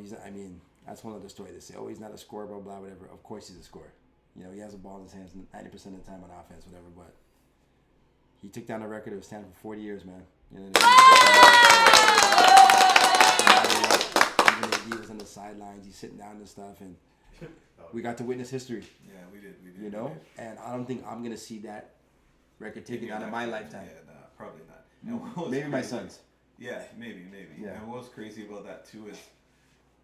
that's one other story. They say, oh, he's not a scorer, blah, blah, whatever. Of course he's a scorer. You know, he has a ball in his hands 90% of the time on offense, whatever. But he took down a record that was standing for 40 years, man. You know what I mean? Even if he was on the sidelines, he's sitting down and stuff, and we got to witness history. Yeah, we did. You know, and I don't think I'm gonna see that record taken out in my lifetime. Yeah, nah, probably not. And what was Maybe my crazy- sons. Yeah, maybe. Yeah. And what was crazy about that too is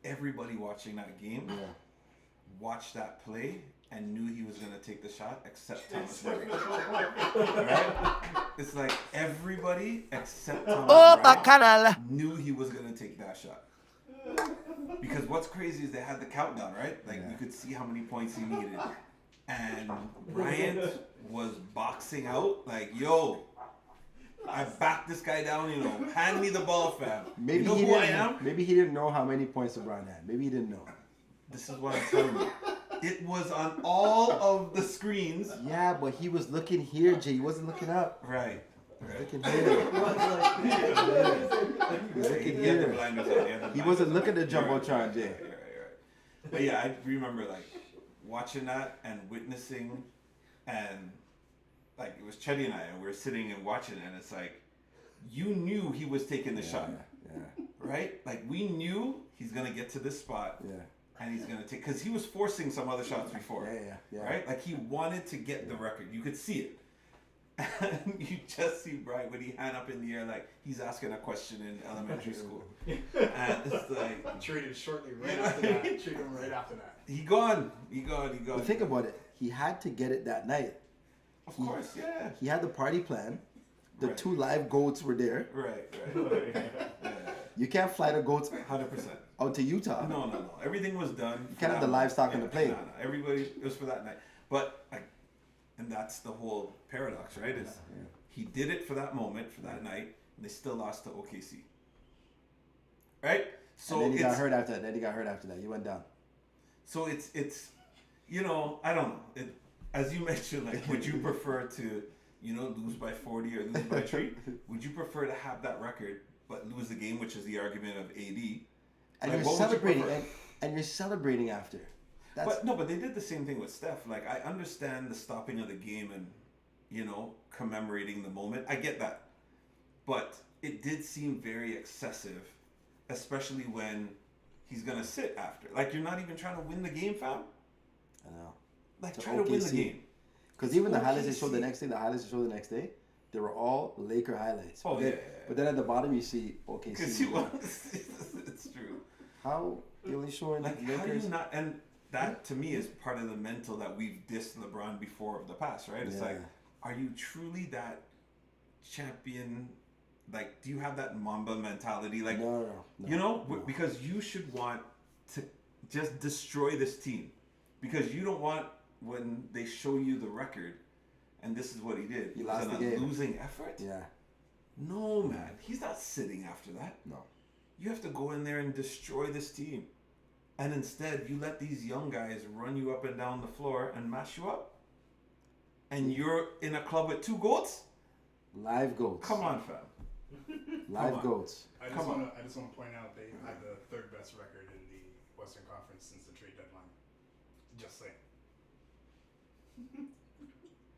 everybody watching that game watched that play and knew he was gonna take the shot except Thomas Bryant. Right? It's like everybody except Thomas Bryant knew he was gonna take that shot. Because what's crazy is they had the countdown, right? Like you could see how many points he needed. And Bryant was boxing out like, yo, I backed this guy down, you know, hand me the ball, fam. Maybe you know he who I didn't. am? Maybe he didn't know how many points LeBron had. Maybe he didn't know. This is what I'm telling you. It was on all of the screens. Yeah, but he was looking here, Jay. He wasn't looking up. Right. He was looking here. He was looking He had the here. blinders on. He wasn't looking at the Jumbotron, Jay. Right. But yeah, I remember like watching that and witnessing, and like it was Chetty and I, and we were sitting and watching, and it's like you knew he was taking the shot, right? Like we knew he's gonna get to this spot, and he's gonna take, because he was forcing some other shots before, right? Like he wanted to get the record. You could see it. And you just see Brian with his hand up in the air like he's asking a question in elementary school. And it's like Traded shortly right after that. Traded him right after that. he gone. But think about it. He had to get it that night. Of course, yeah. He had the party plan. The Right. 2 live goats were there. Right. You can't fly the goats 100%. out to Utah. No. Everything was done. You can't have the livestock on the plane. No. Everybody, it was for that night. But, like, and that's the whole paradox, right? Is he did it for that moment, for that night, and they still lost to OKC. Right? So And then he got hurt after that. He went down. So it's you know, I don't know. As you mentioned, like, would you prefer to, you know, lose by 40 or lose by 3? Would you prefer to have that record but lose the game, which is the argument of AD? And Like, you're what would you celebrating, prefer? and you're celebrating after. That's, But they did the same thing with Steph. Like, I understand the stopping of the game and, you know, commemorating the moment. I get that. But it did seem very excessive, especially when he's going to sit after. Like, you're not even trying to win the game, fam? I know. Like, To try to win the OKC. game. Because even the highlights they OKC. showed the next day, they were all Laker highlights. Oh, but then, yeah. But then at the bottom you see OKC. Because he was. It's true. How you only showing Like, how do Lakers? you not? And that to me is part of the mental that we've dissed LeBron before of the past, right? It's like, are you truly that champion? Like, do you have that Mamba mentality? Like, No. you know, because you should want to just destroy this team, because you don't want when they show you the record, and this is what he did. He It lost was the a game. losing effort. Yeah. No, man, he's not sitting after that. No. You have to go in there and destroy this team, and instead you let these young guys run you up and down the floor and mash you up. And you're in a club with 2 goats? Live goats. Come on, fam. Live Come on. goats. I just want to point out they had the 3rd best record in the Western Conference since the trade deadline. Just saying.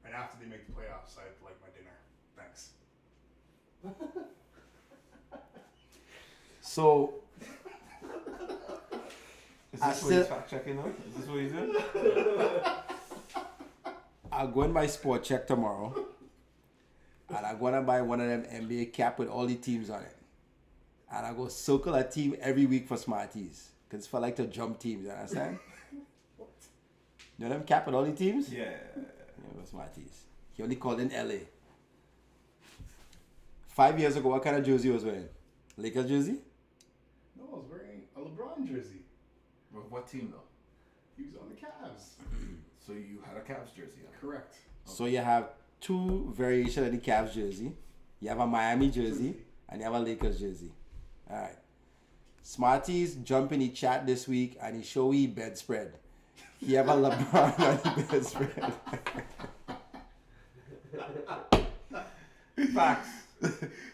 And after they make the playoffs, I'd like my dinner. Thanks. So Is I this what he's still- fact checking now? Is this what he's doing? I'll go in my sport check tomorrow, and I'm gonna buy one of them NBA cap with all the teams on it, and I go circle a team every week for Smarties, cause it's for like to jump teams. You understand? You know them cap with all the teams? Yeah. Yeah, Smarties. He only called in LA. 5 years ago, what kind of jersey was wearing? Lakers jersey? No, I was wearing a LeBron jersey. But what team though? He was on the Cavs. So you had a Cavs jersey on. Correct. So you have 2 variations of the Cavs jersey. You have a Miami jersey and you have a Lakers jersey. All right. Smarties jump in the chat this week and he show he bedspread. He have a LeBron on the bedspread. Facts.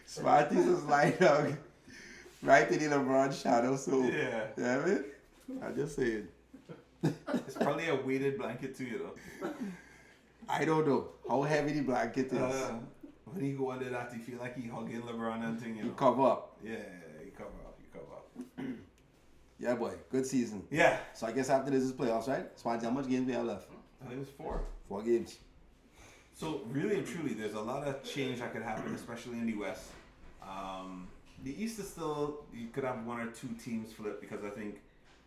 Smarties is lying down right in the LeBron shadow. So Yeah. you know what I mean? I'm just saying. It's probably a weighted blanket too, you know. I don't know how heavy the blanket is. When you go under that, you feel like he hugging LeBron and thing, you You know. cover up. Yeah, you cover up, you cover up. Yeah, boy. Good season. Yeah. So I guess after this is playoffs, right? Smarties, how much games we have left? I think it's 4. 4 games. So really and truly, there's a lot of change that could happen, especially in the West. The East is still, you could have 1 or 2 teams flip because I think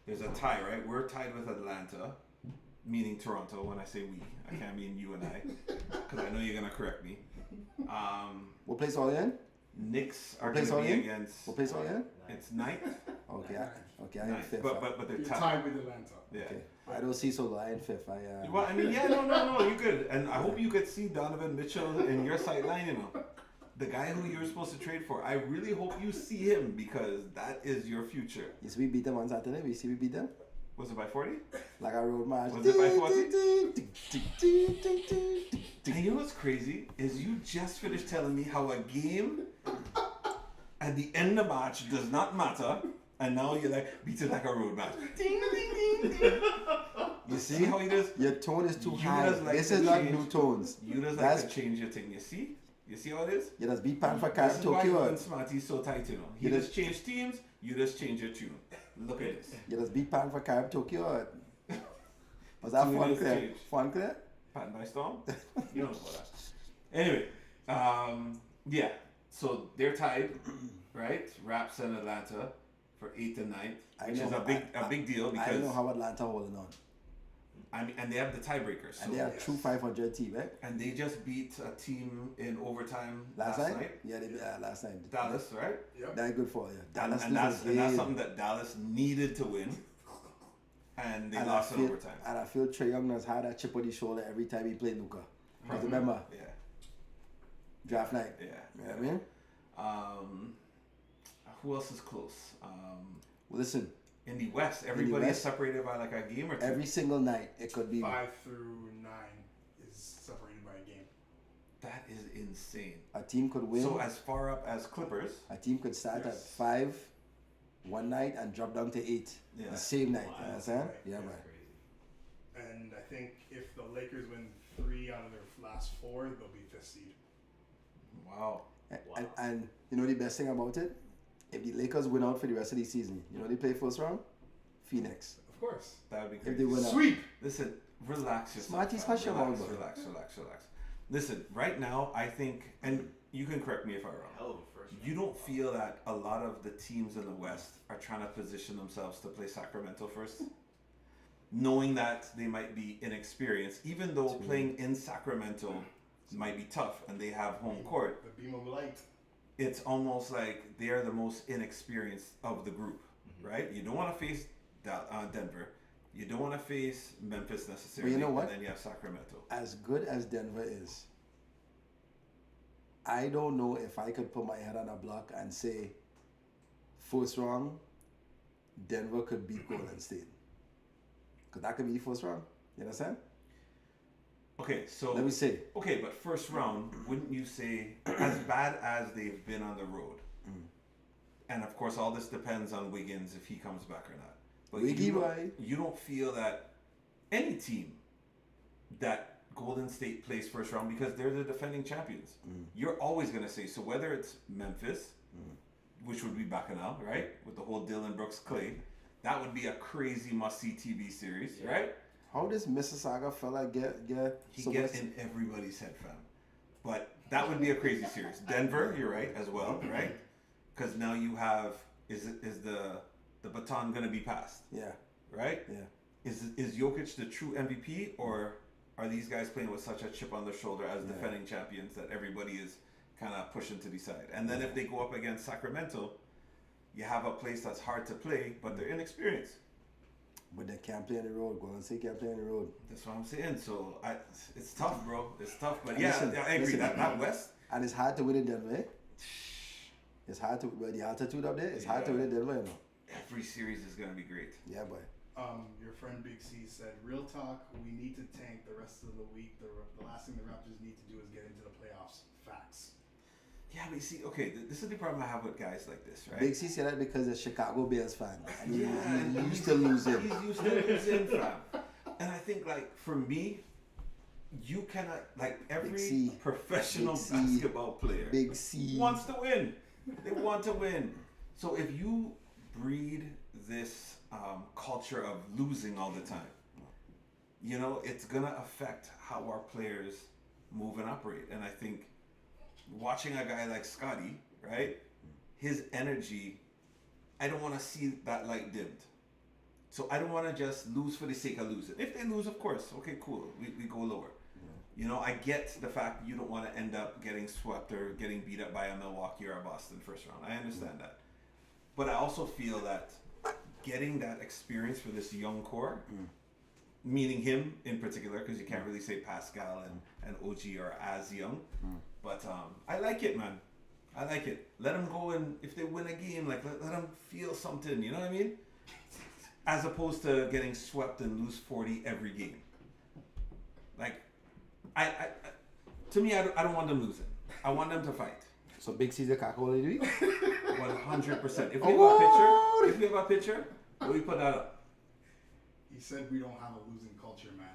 there's a tie, right? We're tied with Atlanta, meaning Toronto. When I say we, I can't mean you and I, because I know you're gonna correct me. What place are they in? Knicks are What place gonna are be you in? against. What place are you in? It's ninth. Okay, okay, I am Ninth. fifth. But they're You're tied. tied with Atlanta. Yeah. Okay. I don't see so low. I am fifth. Well, I mean, yeah, no, you good. And I hope you could see Donovan Mitchell in your sight line, you know. The guy who you were supposed to trade for. I really hope you see him because that is your future. You see we beat them on Saturday? We see we beat them? Was it by 40? Like a road match. Was it by 40? And you know what's crazy? Is you just finished telling me how a game at the end of March does not matter. And now you're like, beat it like a road match. Ding, ding, ding, ding. You see how he does? Your tone is too You high. just like This to is not change- new tones. You just like That's to change your thing. You see? You see how it is? you just beat pan for This Carib is why you Tokyo. and Smarty's so tight, you know. He You just just- changed teams, you just change your tune. Look at this. You just beat pan for Carib Tokyo. Was that Tune fun is clear? changed. Fun clear? Patton by Storm? You don't know about that. Anyway, yeah. So they're tied, right? Raps and Atlanta for 8th and 9th, I which know is a big deal I because don't know how Atlanta holding on. I mean, and they have the tiebreakers. So, And they are true 500 team, right? and they just beat a team in overtime Last last night? Yeah, they beat last night. Dallas, right? Yep. That's good for you. And, Dallas and that's loses something that Dallas needed to win, and they And lost in I feel, overtime. And I feel Trae Young has had that chip on his shoulder every time he played Luka. Because remember, Yeah, draft night. yeah. You know what I mean? Who else is close? Well, listen, In the West, everybody is West, separated by like a game or two. every single night it could be 5 through 9 is separated by a game. That is insane. a team could win. So as far up as Clippers, A team could start at Yes. 5 one night and drop down to 8 Yeah. the same night. Wow, You that's understand? right. Yeah, That's man. And I think if the Lakers win 3 out of their last 4, they'll be 5th seed. wow. And you know the best thing about it? If the Lakers win out for the rest of the season, you know they play first round? Phoenix. Of course. That would be If crazy. they win out. Sweep! Listen, relax yourself. Smarties, fam. hush your relax, mouth, boy. relax. Listen, right now, I think, and you can correct me if I'm wrong. Hell of a first. You don't feel that a lot of the teams in the West are trying to position themselves to play Sacramento first? Knowing that they might be inexperienced, even though playing in Sacramento might be tough and they have home court, The beam of light. it's almost like they're the most inexperienced of the group, right? You don't want to face Denver. You don't want to face Memphis necessarily. But you know what? And then you have Sacramento. As good as Denver is, I don't know if I could put my head on a block and say, first round, Denver could beat Golden State. Because that could be the first round. You understand? Okay, so Let me say. okay, but first round, wouldn't you say as bad as they've been on the road? And of course, all this depends on Wiggins if he comes back or not. But Wiggy boy. you don't feel that any team that Golden State plays first round because they're the defending champions. You're always gonna say so. Whether it's Memphis, which would be Bacchanal, right, with the whole Dylan Brooks Clay, that would be a crazy must-see TV series, right? How does Mississauga fella get He so gets much- in everybody's head, fam. But that would be a crazy series. Denver, you're right as well, right? Because now you have is the baton gonna be passed, Yeah, right? yeah. Is Jokic the true MVP, or are these guys playing with such a chip on their shoulder as defending champions that everybody is kind of pushing to the side? And then if they go up against Sacramento, you have a place that's hard to play, but they're inexperienced. But they can't play on the road. Golden State can't play on the road. That's what I'm saying. So it's tough, bro. It's tough. But And yeah, listen, I agree. listen. That West. And it's hard to win in Denver, eh? It's hard to, but the altitude up there, it's hard to win in Denver, you know. Every series is gonna be great. Yeah, boy. Your friend Big C said, "Real talk, we need to tank the rest of the week. The last thing the Raptors need to do is get into the playoffs." Facts. Yeah, but you see, okay, this is the problem I have with guys like this, right? Big C said that because he's a Chicago Bears fan. And he, and he used to lose him. He's used to losing, fam. And I think, like, for me, you cannot, like, every Big C. professional Big C. basketball player Big C. wants to win. They want to win. So if you breed this culture of losing all the time, you know, it's gonna affect how our players move and operate. And I think watching a guy like Scotty, right, his energy, I don't want to see that light dimmed. So I don't want to just lose for the sake of losing. If they lose, of course, okay, cool, we go lower. You know, I get the fact you don't want to end up getting swept or getting beat up by a Milwaukee or a Boston first round. I understand that. But I also feel that getting that experience for this young core, meaning him in particular, because you can't really say Pascal and OG are as young. But I like it, man. I like it. Let them go, and if they win a game, like let them feel something, you know what I mean? As opposed to getting swept and lose 40 every game. Like, I to me, I don't want them losing. I want them to fight. So Big C's a cackle of the week? 100%. If we have a picture, will we put that up? He said we don't have a losing culture, man.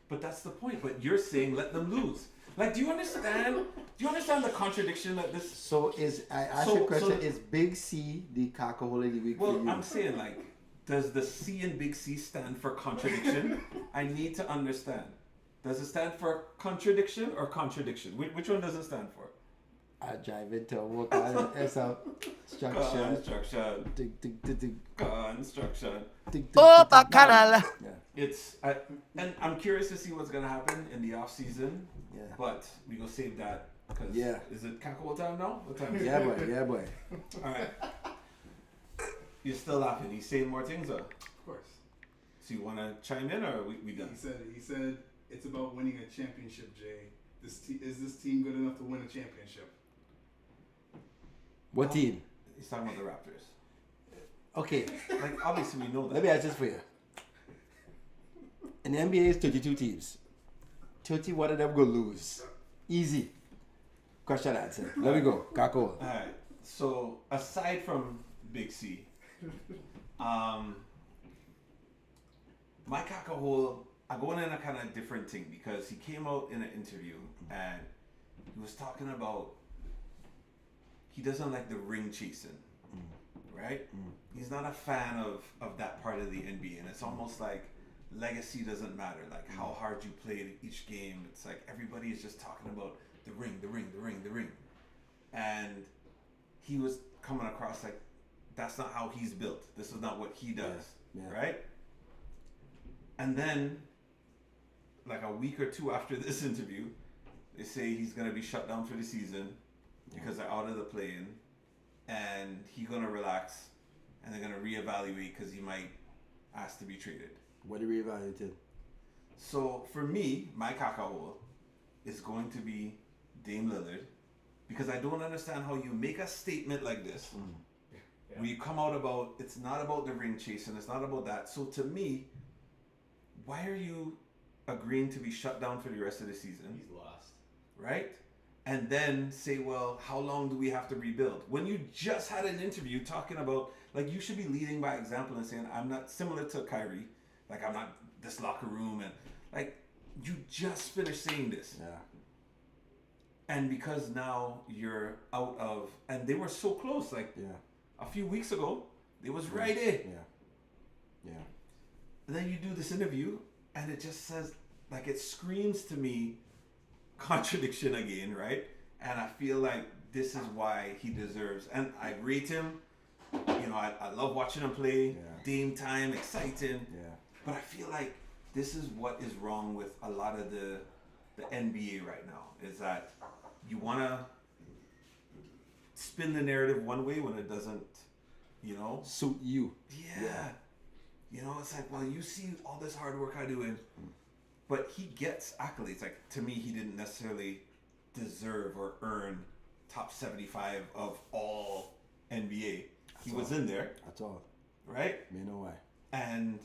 But that's the point. But you're saying let them lose. Like, do you understand? Do you understand the contradiction that this? So I asked you a question, is Big C the cackle of the week for Well, you? I'm saying, like, does the C in Big C stand for contradiction? I need to understand. Does it stand for contradiction or contradiction? Which one does it stand for? I drive into work on it's a structure. Construction. Tick, tick, tick, tick, Construction. tick, tick, Oh, tick, tick. Bacchanal. Yeah. And I'm curious to see what's gonna happen in the off season. Yeah. But we gonna save that because Yeah. is it Cackle time now? What time is it? Yeah, boy. Yeah, boy. All right. You're still laughing. He's saying more things, though. Of course. So you want to chime in, or we done? He said it's about winning a championship, Jay. Is this team good enough to win a championship? What team? He's talking about the Raptors. Okay, Like, obviously we know that. let me ask this for you. In the NBA, is 32 teams. 31 of them go lose. Easy. Question answer. Let me go. Cackle. All right. So aside from Big C, my Cackle, I go in a kind of different thing because he came out in an interview and he was talking about he doesn't like the ring chasing, right? He's not a fan of that part of the NBA, and it's almost like legacy doesn't matter, like how hard you played each game. It's like everybody is just talking about the ring, the ring, the ring, the ring, and he was coming across like that's not how he's built. This is not what he does, Yeah. right? And then, like a week or two after this interview, they say he's gonna be shut down for the season because they're out of the play-in, and he's gonna relax, and they're gonna reevaluate because he might ask to be traded. What do we reevaluate? So for me, my caca is going to be Dame Lillard, because I don't understand how you make a statement like this. Where you come out about, it's not about the ring chasing, it's not about that. So to me, why are you agreeing to be shut down for the rest of the season? He's lost. Right? And then say, well, how long do we have to rebuild? When you just had an interview talking about, like, you should be leading by example and saying, I'm not similar to Kyrie. Like, I'm not this locker room. And, like, you just finished saying this. Yeah. And because now you're out of, and they were so close, like, a few weeks ago, they was right in. Yeah. And then you do this interview, and it just says, like, it screams to me contradiction again, right? And I feel like this is why he deserves, and I rate him. You know, I love watching him play. Dame time, exciting. But I feel like this is what is wrong with a lot of the NBA right now, is that you want to spin the narrative one way when it doesn't, you know, suit you. Yeah. You know, it's like, well, you see all this hard work I do, but he gets accolades. Like, to me, he didn't necessarily deserve or earn top 75 of all NBA. He was in there. That's all. Right? You know why. And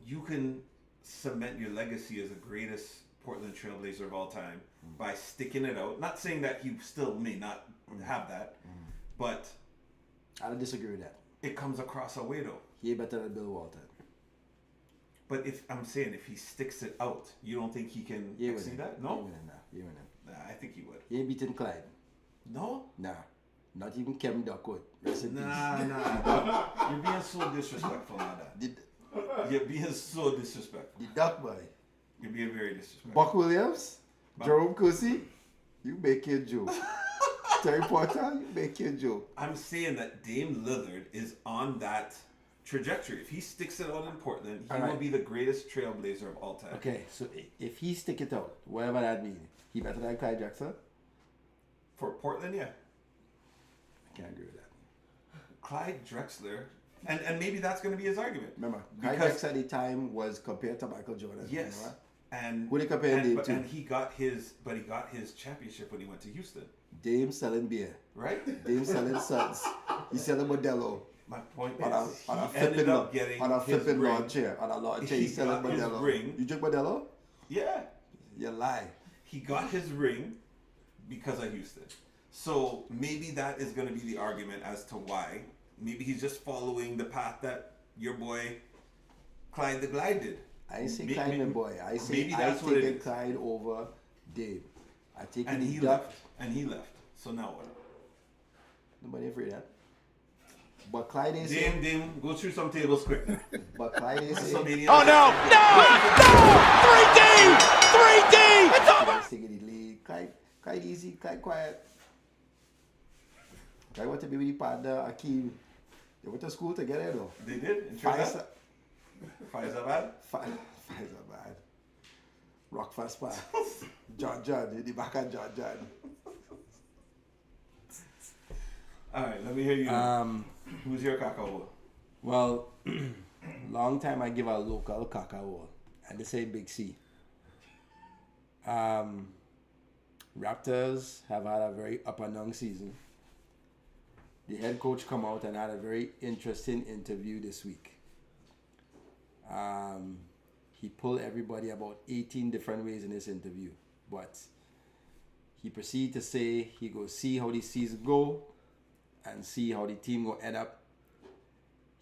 you can cement your legacy as the greatest Portland Trailblazer of all time by sticking it out. Not saying that he still may not have that, but I don't disagree with that. it comes across a way, though. He better than Bill Walton. But if I'm saying, if he sticks it out, you don't think he can exceed that? No? He winning. Nah, I think he would. He ain't beating Clyde. No? Nah. Not even Kevin Duckwood. Rest in peace. Nah. You're being so disrespectful now, Dad. You're being so disrespectful. The Duck Boy. You're being very disrespectful. Buck Williams. Jerome Cousy. You make your joke. Terry Porter. You make your joke. I'm saying that Dame Lillard is on that trajectory. If he sticks it out in Portland, he will be the greatest trailblazer of all time. Okay, so if he stick it out, whatever that means, he better than Clyde Jackson? For Portland, yeah. I can't agree with that. Clyde Drexler, and maybe that's going to be his argument. Remember, Clyde Drexler at the time was compared to Michael Jordan. Yes. You know, and who they compare Dame to? And he got his championship when he went to Houston. Dame selling beer. Right? Dame selling suds. He selling Modelo. My point is, on a he ended up getting on a his flipping ring. lawn chair. On a lawn chair, he's selling got his Modelo. ring. You drink Modelo? Yeah. You lie. He got his ring because of Houston. So maybe that is going to be the argument as to why. Maybe he's just following the path that your boy Clyde the Glide did. I ain't say Clyde, my boy. I say maybe I that's what it take is. Clyde over Dave. I take And he left. And he left. So now what? Nobody afraid of that. But Clyde ain't say. Dame, go through some tables quick. But Clyde ain't say. Oh no! No! 3D! 3D! It's over! Clyde's taking the lead. Clyde easy. Clyde quiet. Clyde want to be with the partner Akeem. They went to school together though. They did? In Faisal Faisal? bad. Rock fast pass. John, in the back of John. All right, let me hear you. Who's your cacao? Well, long time I give a local cacao, and they say Big C. Raptors have had a very up and down season. The head coach come out and had a very interesting interview this week. He pulled everybody about 18 different ways in this interview, but he proceeded to say he go see how the season go and see how the team go end up.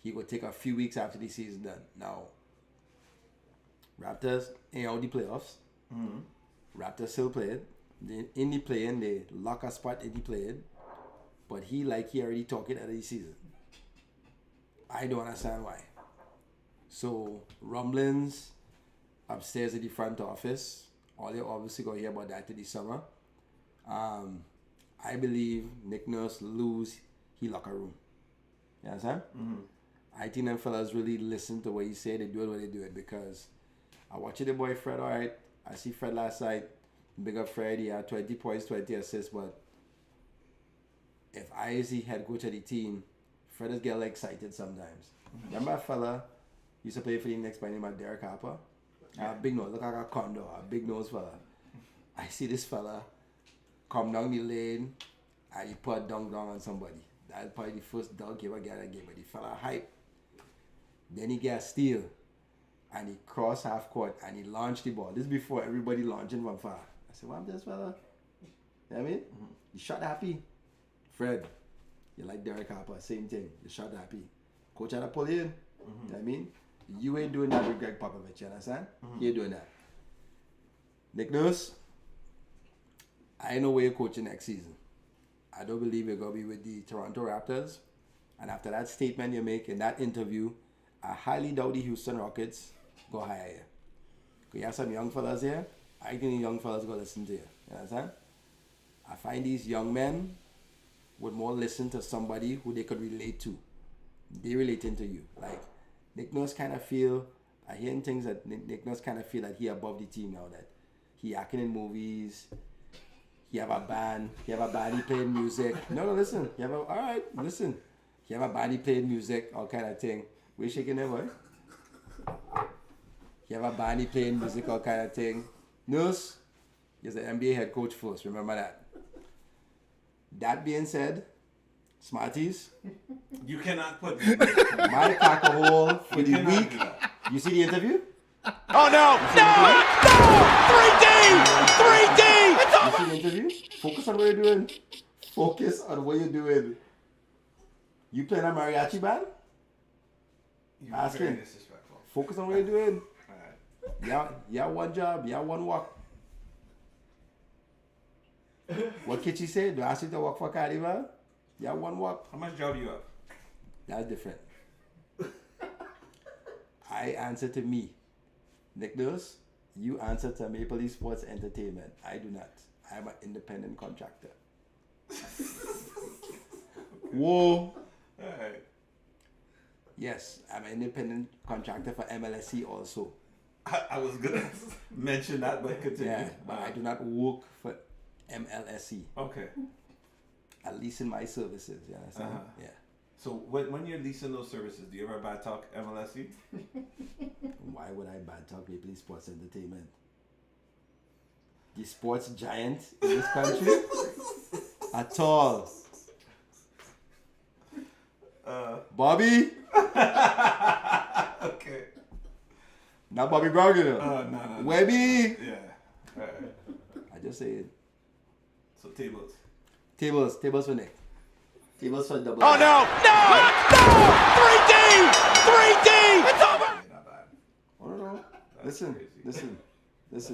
He will take a few weeks after the season done. Now, Raptors ain't out the playoffs. Raptors still playing. In the playing, they lock a spot in the playing. But he already talking at the season. I don't understand why. So, rumblings upstairs at the front office. All you obviously going to hear about that in the summer. I believe Nick Nurse lose his locker room. You understand? I think them fellas really listen to what he said. They do it what they do it because I watched the boy Fred, all right. I see Fred last night. Big up Fred. He had 20 points, 20 assists. But if I is the head coach of the team, Fred is get excited sometimes. Remember a fella Used to play for the next by the name of Derek Harper. A big nose, look like a condor, a big nose fella. I see this fella come down the lane and he put a dunk down on somebody. That's probably the first dunk he ever got a game, but the fella hype. Then he got a steal and he crossed half court and he launched the ball. This is before everybody launching from far. I said, what this fella? You know what I mean? You shot happy. Fred, you like Derek Harper, same thing. You shot happy. Coach had to pull you in. You know what I mean? You ain't doing that with Greg Popovich, you understand? He ain't doing that. Nick Nurse, I know where you're coaching next season. I don't believe you're going to be with the Toronto Raptors. And after that statement you make in that interview, I highly doubt the Houston Rockets go hire you. Because you have some young fellas here. I think the young fellas go listen to you. You understand? I find these young men would more listen to somebody who they could relate to. They relating to you. Like, Nick Nurse kind of feel, I hearing things that Nick Nurse kind of feel that he above the team now, that he acting in movies, he have a band, he playing music. No, listen, alright, listen. He have a band, he playing music, all kind of thing. We shaking there, boy? He have a band, he playing music, all kind of thing. Nurse, he's the NBA head coach first, remember that. That being said, Smarties, You cannot put. my tackle hole for the week. You see the interview? Oh no! No! 3D! 3D! You see the interview? Focus on what you're doing. Focus on what you're doing. You playing a mariachi band? You're Ask very him. disrespectful. Focus on what you're doing. Alright. Yeah, one job, yeah, one work. What Kitchi say? Do I ask you to work for Carnival? Yeah, one work. How much job you have? That's different. I answer to me. Nick Nurse, you answer to Maple Leaf Sports Entertainment. I do not. I am an independent contractor. Whoa. Alright. Yes, I'm an independent contractor for MLSC also. I was gonna mention that, but continue. Yeah, but I do not work for MLSC. Okay. At least in my services, you understand? Uh-huh. Yeah. So when you're leasing those services, do you ever bad talk MLSE? Why would I bad talk Maple Leaf Sports Entertainment? The sports giant in this country? At all. Bobby? Okay. Not Bobby Brown, you know. No. Webby? Yeah. Alright. I just say it. So tables. Tables for Nick. Tables for double. Oh no! No! 3D! 3D! It's over! Okay, not bad. Oh no. That's Listen. crazy. That's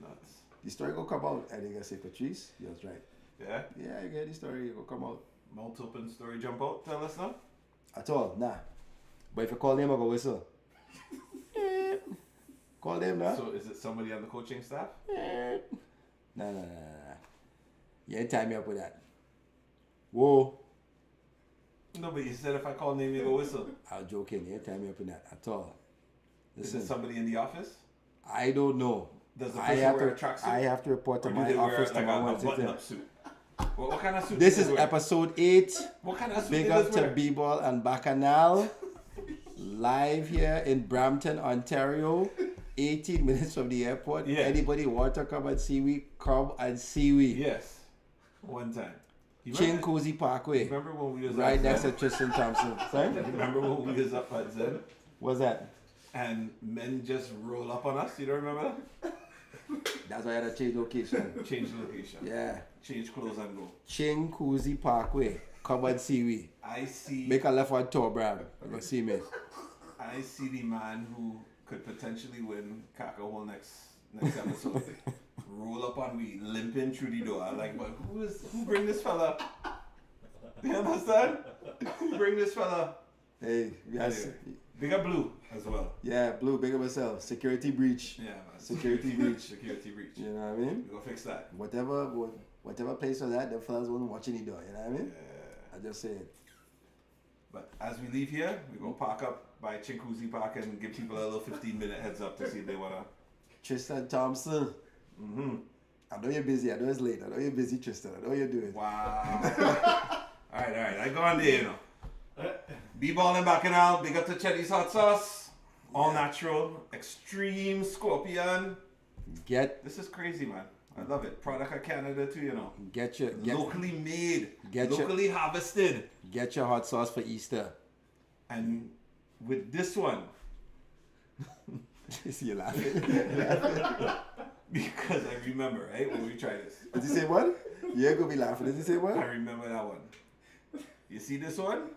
nuts. The story will come out. I think I say Patrice. You're right. Yeah? Yeah, I get the story. It will come out. Mount open story jump out. Tell us now. At all, nah. But if you call them, I'll go whistle. Call them, nah. So is it somebody on the coaching staff? Nah. You ain't tie me up with that. Whoa. No, but you said if I call name, you go whistle. I'm joking. You ain't tie me up with that at all. Is Listen, it somebody in the office? I don't know. Does the I person have wear to. a tracksuit? I have to report to Or do my they wear office like tomorrow. a button-up suit? What kind of suit? This do is they wear? episode 8. What kind of suit? Big do up they to wear? B-Ball and Bacchanal. Live here in Brampton, Ontario. 18 minutes from the airport. Yeah. Anybody want to come and see we? Come and see we. Yes. One time. You Chin remember, Cozy Parkway. remember when we was Right at next Zen? to Tristan Thompson. Sorry? Remember when we was up at Zen? What's that? And men just roll up on us? You don't remember that? That's why I had to change location. Change location. Yeah. Change clothes and go. Chin Cozy Parkway. Come and see we. I see. Make a left on Tor Bram. You go see me. I see the man who could potentially win Kakahole next episode. Roll up on me, limping through the door. I'm like, but who bring this fella? You understand? Who bring this fella? Hey, yes. Anyway, big up Blue as well. Yeah, Blue, big up myself. Security breach. Yeah, man. Security breach. Security breach. You know what I mean? We go fix that. Whatever place for that, the fellas wasn't watching the door. You know what I mean? Yeah. I just say it. But as we leave here, we go park up by Chinkuzi Park and give people a little 15-minute heads up to see if they wanna. Tristan Thompson. Mm-hmm. I know you're busy. I know it's late. I know you're busy, Tristan. I know what you're doing. Wow. all right. I go on there, you know. B-Ball and Bacchanal. Big up to Chetty's Hot Sauce. All natural, extreme scorpion. Get This is crazy, man. I love it. Product of Canada too, you know. Locally made, locally harvested. Get your hot sauce for Easter. And with this one, See you laughing. because I remember, right, when we tried this. Did you say what? You ain't gonna be laughing. Did you say I what? remember that one. You see this one?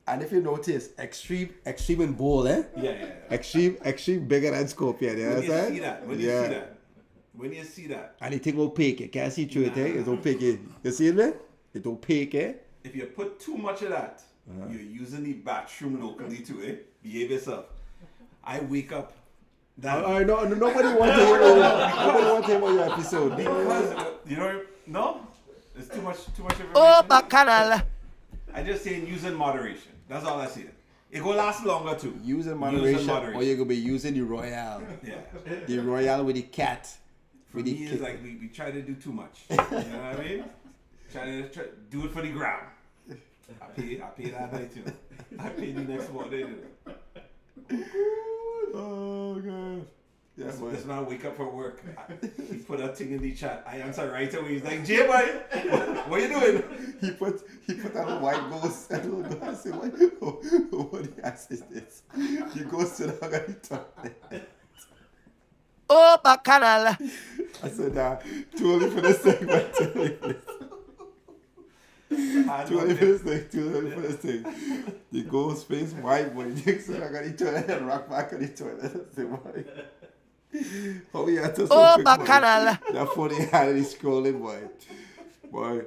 And if you notice, extreme and bold, eh? Yeah. Extreme bigger than scorpion. You When you understand? see that, when you see that, when you see that, And it thing opaque. You can't see through it, eh? It's opaque. You see it, man? It's opaque, eh? if you put too much of that, you're using the bathroom locally too, eh? Behave yourself. I wake up. I know. Nobody wants to hear about your episode. Because you know, no, it's too much information. Oh, Bacchanal. I just saying use in moderation. That's all I say. It gonna last longer too. Use in moderation, or you're gonna be using the Royale. Yeah. The Royale with the cat. For me, it's like we try to do too much. You know what I mean? Try to do it for the ground. I pay that night too. I pay the next morning. Oh god. Yes, this man wake up from work. He put a thing in the chat. I answer right away. He's like, Jay boy, what you doing? He put on a white ghost. I don't know. I said, what the ass is this? The ghost to the toilet. Oh, Bacchanal. I said, too early for this thing, man. Too early for this. Too early for this thing. The ghost face white boy. Dick said, I got the toilet and rock back on the toilet. I said, why? How we had to Oh, quick, Bacchanal. That phone he had and he scrolling, boy. Boy.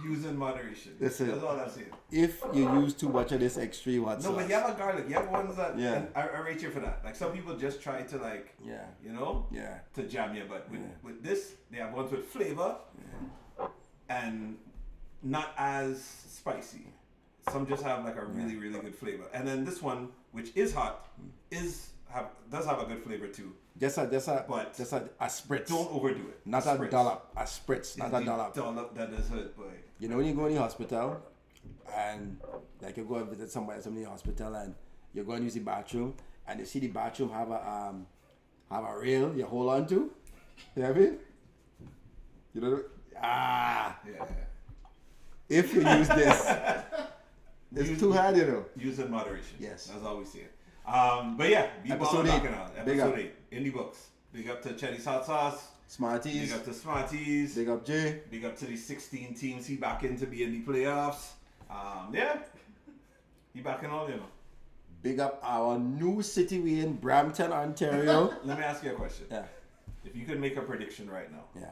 Use in moderation. Listen. That's all I'm saying. If you use too much of this extreme hot No, sauce. but you have a garlic. You have ones that, Yeah. and I rate you for that. Like some people just try to like, Yeah. you know, Yeah. to jam you. But with this, they have ones with flavor and not as spicy. Some just have like a really, really good flavor. And then this one, which is hot, does have a good flavor too. Just a But spritz. Don't overdo it. Not a dollop. A spritz, not a dollop. Dollop that does hurt, boy. You know when you go in the hospital and like you go and visit somebody in the hospital and you go and use the bathroom and you see the bathroom have a rail you hold on to. You know what I mean? You know Yeah. if you use this, it's too hard, you know. Use in moderation. Yes. That's all we say. But yeah, Episode 8. Big up. Episode 8. In the books. Big up to Chetty's Hot Sauce. Smarties. Big up to Smarties. Big up Jay. Big up to the 16 teams he back in to be in the playoffs. Yeah. He back in all, you know. Big up our new city we in Brampton, Ontario. Let me ask you a question. Yeah. If you could make a prediction right now. Yeah.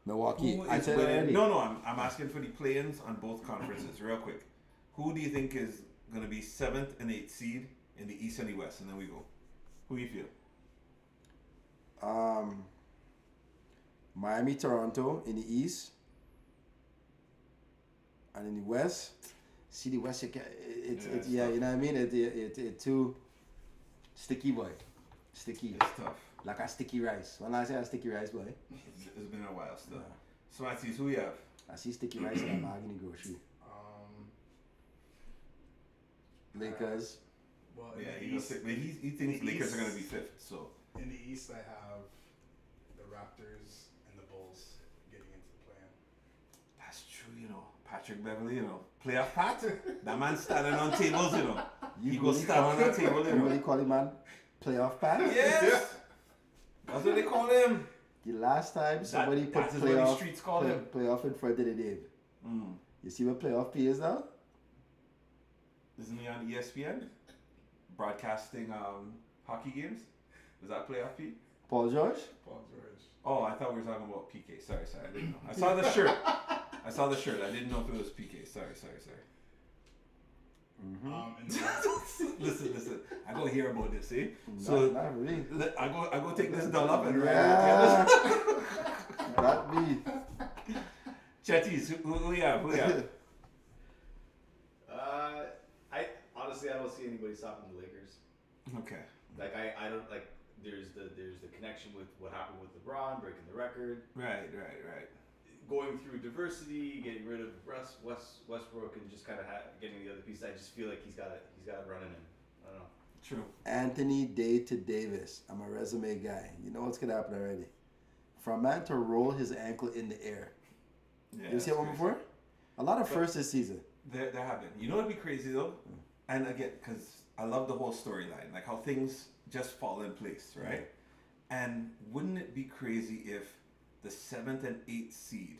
Milwaukee. Who I is said winning? already. No, I'm asking for the play-ins on both conferences, real quick. Who do you think is going to be 7th and 8th seed in the East and the West? And then we go. Who do you feel? Miami, Toronto in the East, and in the West. See the West, it's you know what I mean. It's too sticky, boy. Sticky, It's tough. like a sticky rice. When I say a sticky rice, boy, It's been a while still. Smarties, who you have? I see sticky rice in a bag in the grocery. Lakers. Well, Yeah, in the East, he thinks the Lakers are going East- to be 5th. So in the East, I have the Raptors and the Bulls getting into the play-in. that's true, you know. Patrick Beverly, you know. Playoff Pat. That man standing on tables, you know. He goes stand on that table, you You really know. call him man playoff pass? Yes. That's what they call him. The last time somebody put that's what the playoff streets call him. playoff in front of the name. You see what playoff P is now? Isn't he on ESPN? Broadcasting hockey games? Is that playoff P? Paul George? Paul George. Oh, I thought we were talking about PK. Sorry, I didn't know. I saw the shirt. I didn't know if it was PK. Sorry. And the Listen. I go hear about this, see? So Not really. I go take this doll up and Yeah. Not me. Chetties, who you have? I honestly don't see anybody stopping the Lakers. Okay. Like I don't like. There's the connection with what happened with LeBron breaking the record, Right. going through diversity, getting rid of Westbrook, and just kind of getting the other piece. I just feel like he's got it running in. I don't know. True. Anthony Day to Davis. I'm a resume guy. You know what's gonna happen already. For a man to roll his ankle in the air. Yeah, You see that one that's before? A lot of firsts this season. There have been. You know what'd be crazy though? And again, because I love the whole storyline, like how things just fall in place, right? And wouldn't it be crazy if the 7th and 8th seed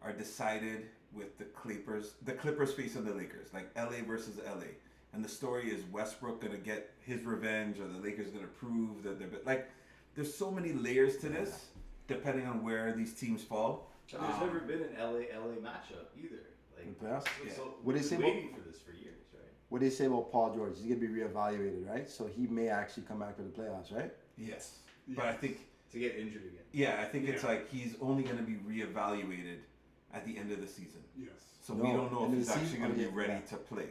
are decided with the Clippers facing the Lakers, like LA versus LA, and the story is Westbrook gonna get his revenge, or the Lakers gonna prove that they're like. There's so many layers to this, depending on where these teams fall. And there's never been an LA matchup either. Like, In the past? so What do we've you say been about- waiting for this for years, right? What do you say about Paul George? He's gonna be reevaluated, right? So he may actually come back to the playoffs, right? Yes, but I think To get injured again. yeah, I think it's Yeah. like he's only gonna be reevaluated at the end of the season. Yes. So we No, don't know end if of he's the actually season going to or be the- ready yeah. to play,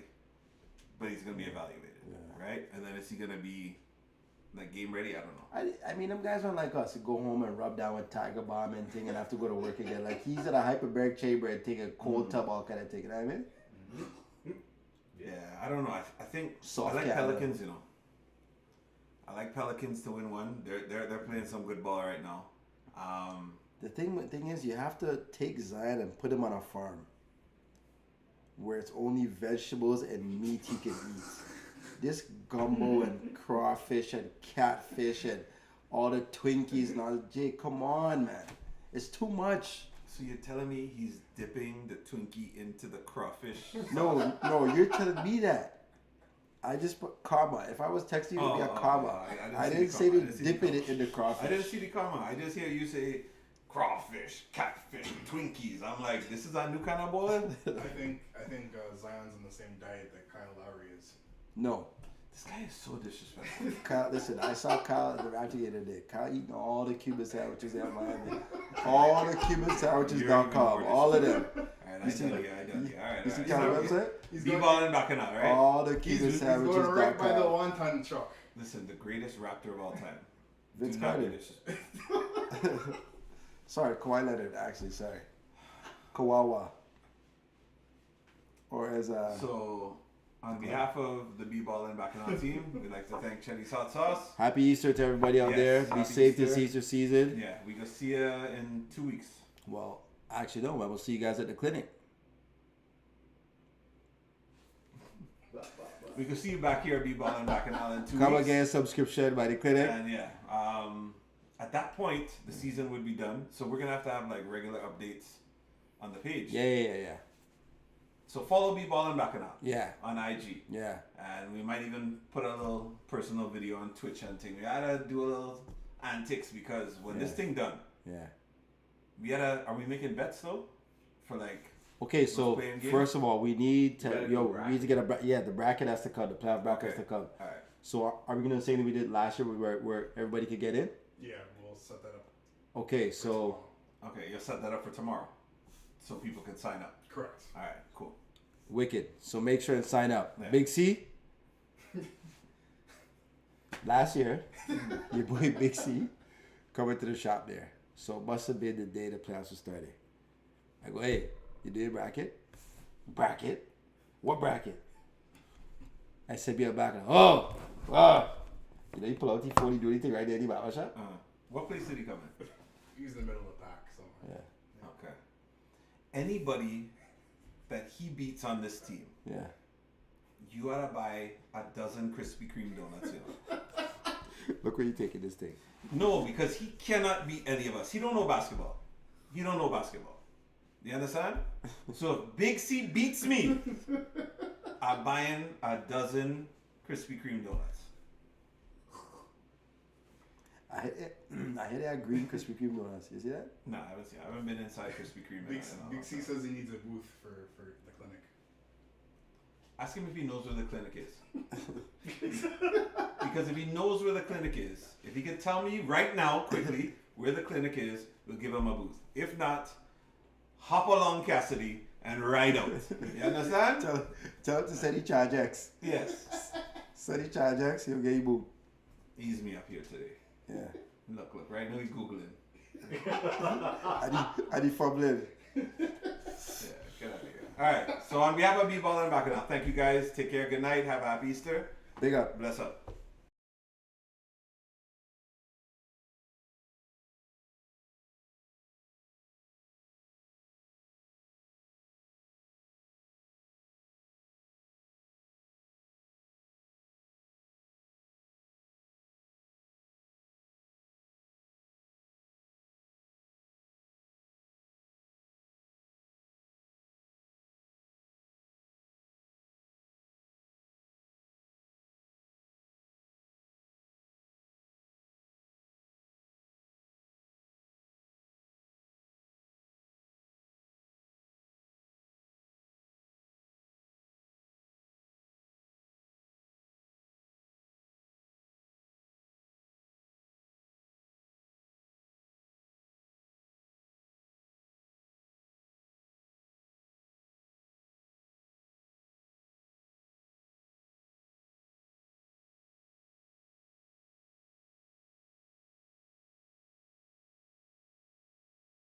but he's going to be evaluated, right? And then is he going to be like game ready? I don't know. I mean, them guys aren't like us to go home and rub down with Tiger Bomb and thing and have to go to work again. Like, he's at a hyperbaric chamber and take a cold tub, all kind of thing. You know what I mean? Yeah, I don't know. I think Soft I like cat, Pelicans. You know, I like Pelicans to win one. They're playing some good ball right now. The thing is, you have to take Zion and put him on a farm where it's only vegetables and meat he can eat. This gumbo and crawfish and catfish and all the Twinkies and all. Jay, come on, man, it's too much. So you're telling me he's dipping the Twinkie into the crawfish? No, you're telling me that. I just put comma. If I was texting you, it would be a comma. I I didn't didn't see say the to comma. I didn't see dip the it in the crawfish. I didn't see the comma. I just hear you say crawfish, catfish, Twinkies. I'm like, this is a new kind of boy. I think Zion's in the same diet that Kyle Lowry is. No. This guy is so disrespectful. Kyle, listen, I saw Kyle at the Raptor the other day. Kyle eating all the Cuban sandwiches at Miami. All the Cuban sandwiches.com. All of them. All right, I dug you. All right, You see all Kyle's right. website? He's Be going, balling back and out, right? All the he's, Cuban he's going right by the sandwiches.com. one-ton truck. Listen, the greatest Raptor of all time. Vince Do not be Carter. disrespectful. Sorry, Kawhi Leonard, actually, sorry. Kawawa. Or as So, on behalf of the B-Ball and Bacchanal team, we'd like to thank Chetty's Hot Sauce. Happy Easter to everybody out Yes, there. Be happy safe this Easter. Easter season. Yeah, we go see you in 2 weeks. Well, actually, no, we'll see you guys at the clinic. We can see you back here at B-Ball and Bacchanal in 2 Come weeks. again, subscription by the clinic. And yeah, at that point, the season would be done. So we're gonna have to have like regular updates on the page. Yeah. So follow B-Ball and Bacchanal Yeah. on IG. Yeah. And we might even put a little personal video on Twitch and thing. We gotta do a little antics because when this thing done, Yeah. are we making bets though? For like, Okay, so playing game? first of all, we need to gotta yo, go we need to get the bracket has to come, the playoff bracket has to come. alright. So are we gonna do the same thing we did last year where everybody could get in? Yeah, we'll set that up. Okay, so Okay, you'll set that up for tomorrow. So people can sign up. Correct. Alright, cool. wicked. So make sure and sign up. Yeah. Big C. Last year, your boy Big C coming to the shop there. So it must have been the day the playoffs was starting. I go, hey, you do your bracket? Bracket? What bracket? I said, be a back. Oh! You know, you pull out the 40, do anything right there in the barber shop? What place did he come in? He's in the middle of the pack somewhere. Yeah. Okay. Anybody that he beats on this team, Yeah. you gotta buy a dozen Krispy Kreme donuts, you know. Look where you taking this thing. No, because he cannot beat any of us. He don't know basketball. He don't know basketball. You understand? So if Big C beats me, I'm buying a dozen Krispy Kreme donuts. I hear they have green Krispy Kreme donuts. You see that? No, I haven't seen. I haven't been inside Krispy Kreme. Big, in a Big long C time. says he needs a booth for the clinic. Ask him if he knows where the clinic is. Because if he knows where the clinic is, if he can tell me right now, quickly, where the clinic is, we'll give him a booth. If not, hop along Cassidy and ride out. You understand? Tell him to send you charge X. Yes. Send you charge X, he'll get you boot. Ease me up here today. Yeah. Look, right now he's Googling. And he fumbling. Yeah, get out of here. Alright, so on behalf of B-Ball and Bacchanal, thank you guys. Take care. Good night. Have a happy Easter. Big up. Bless up.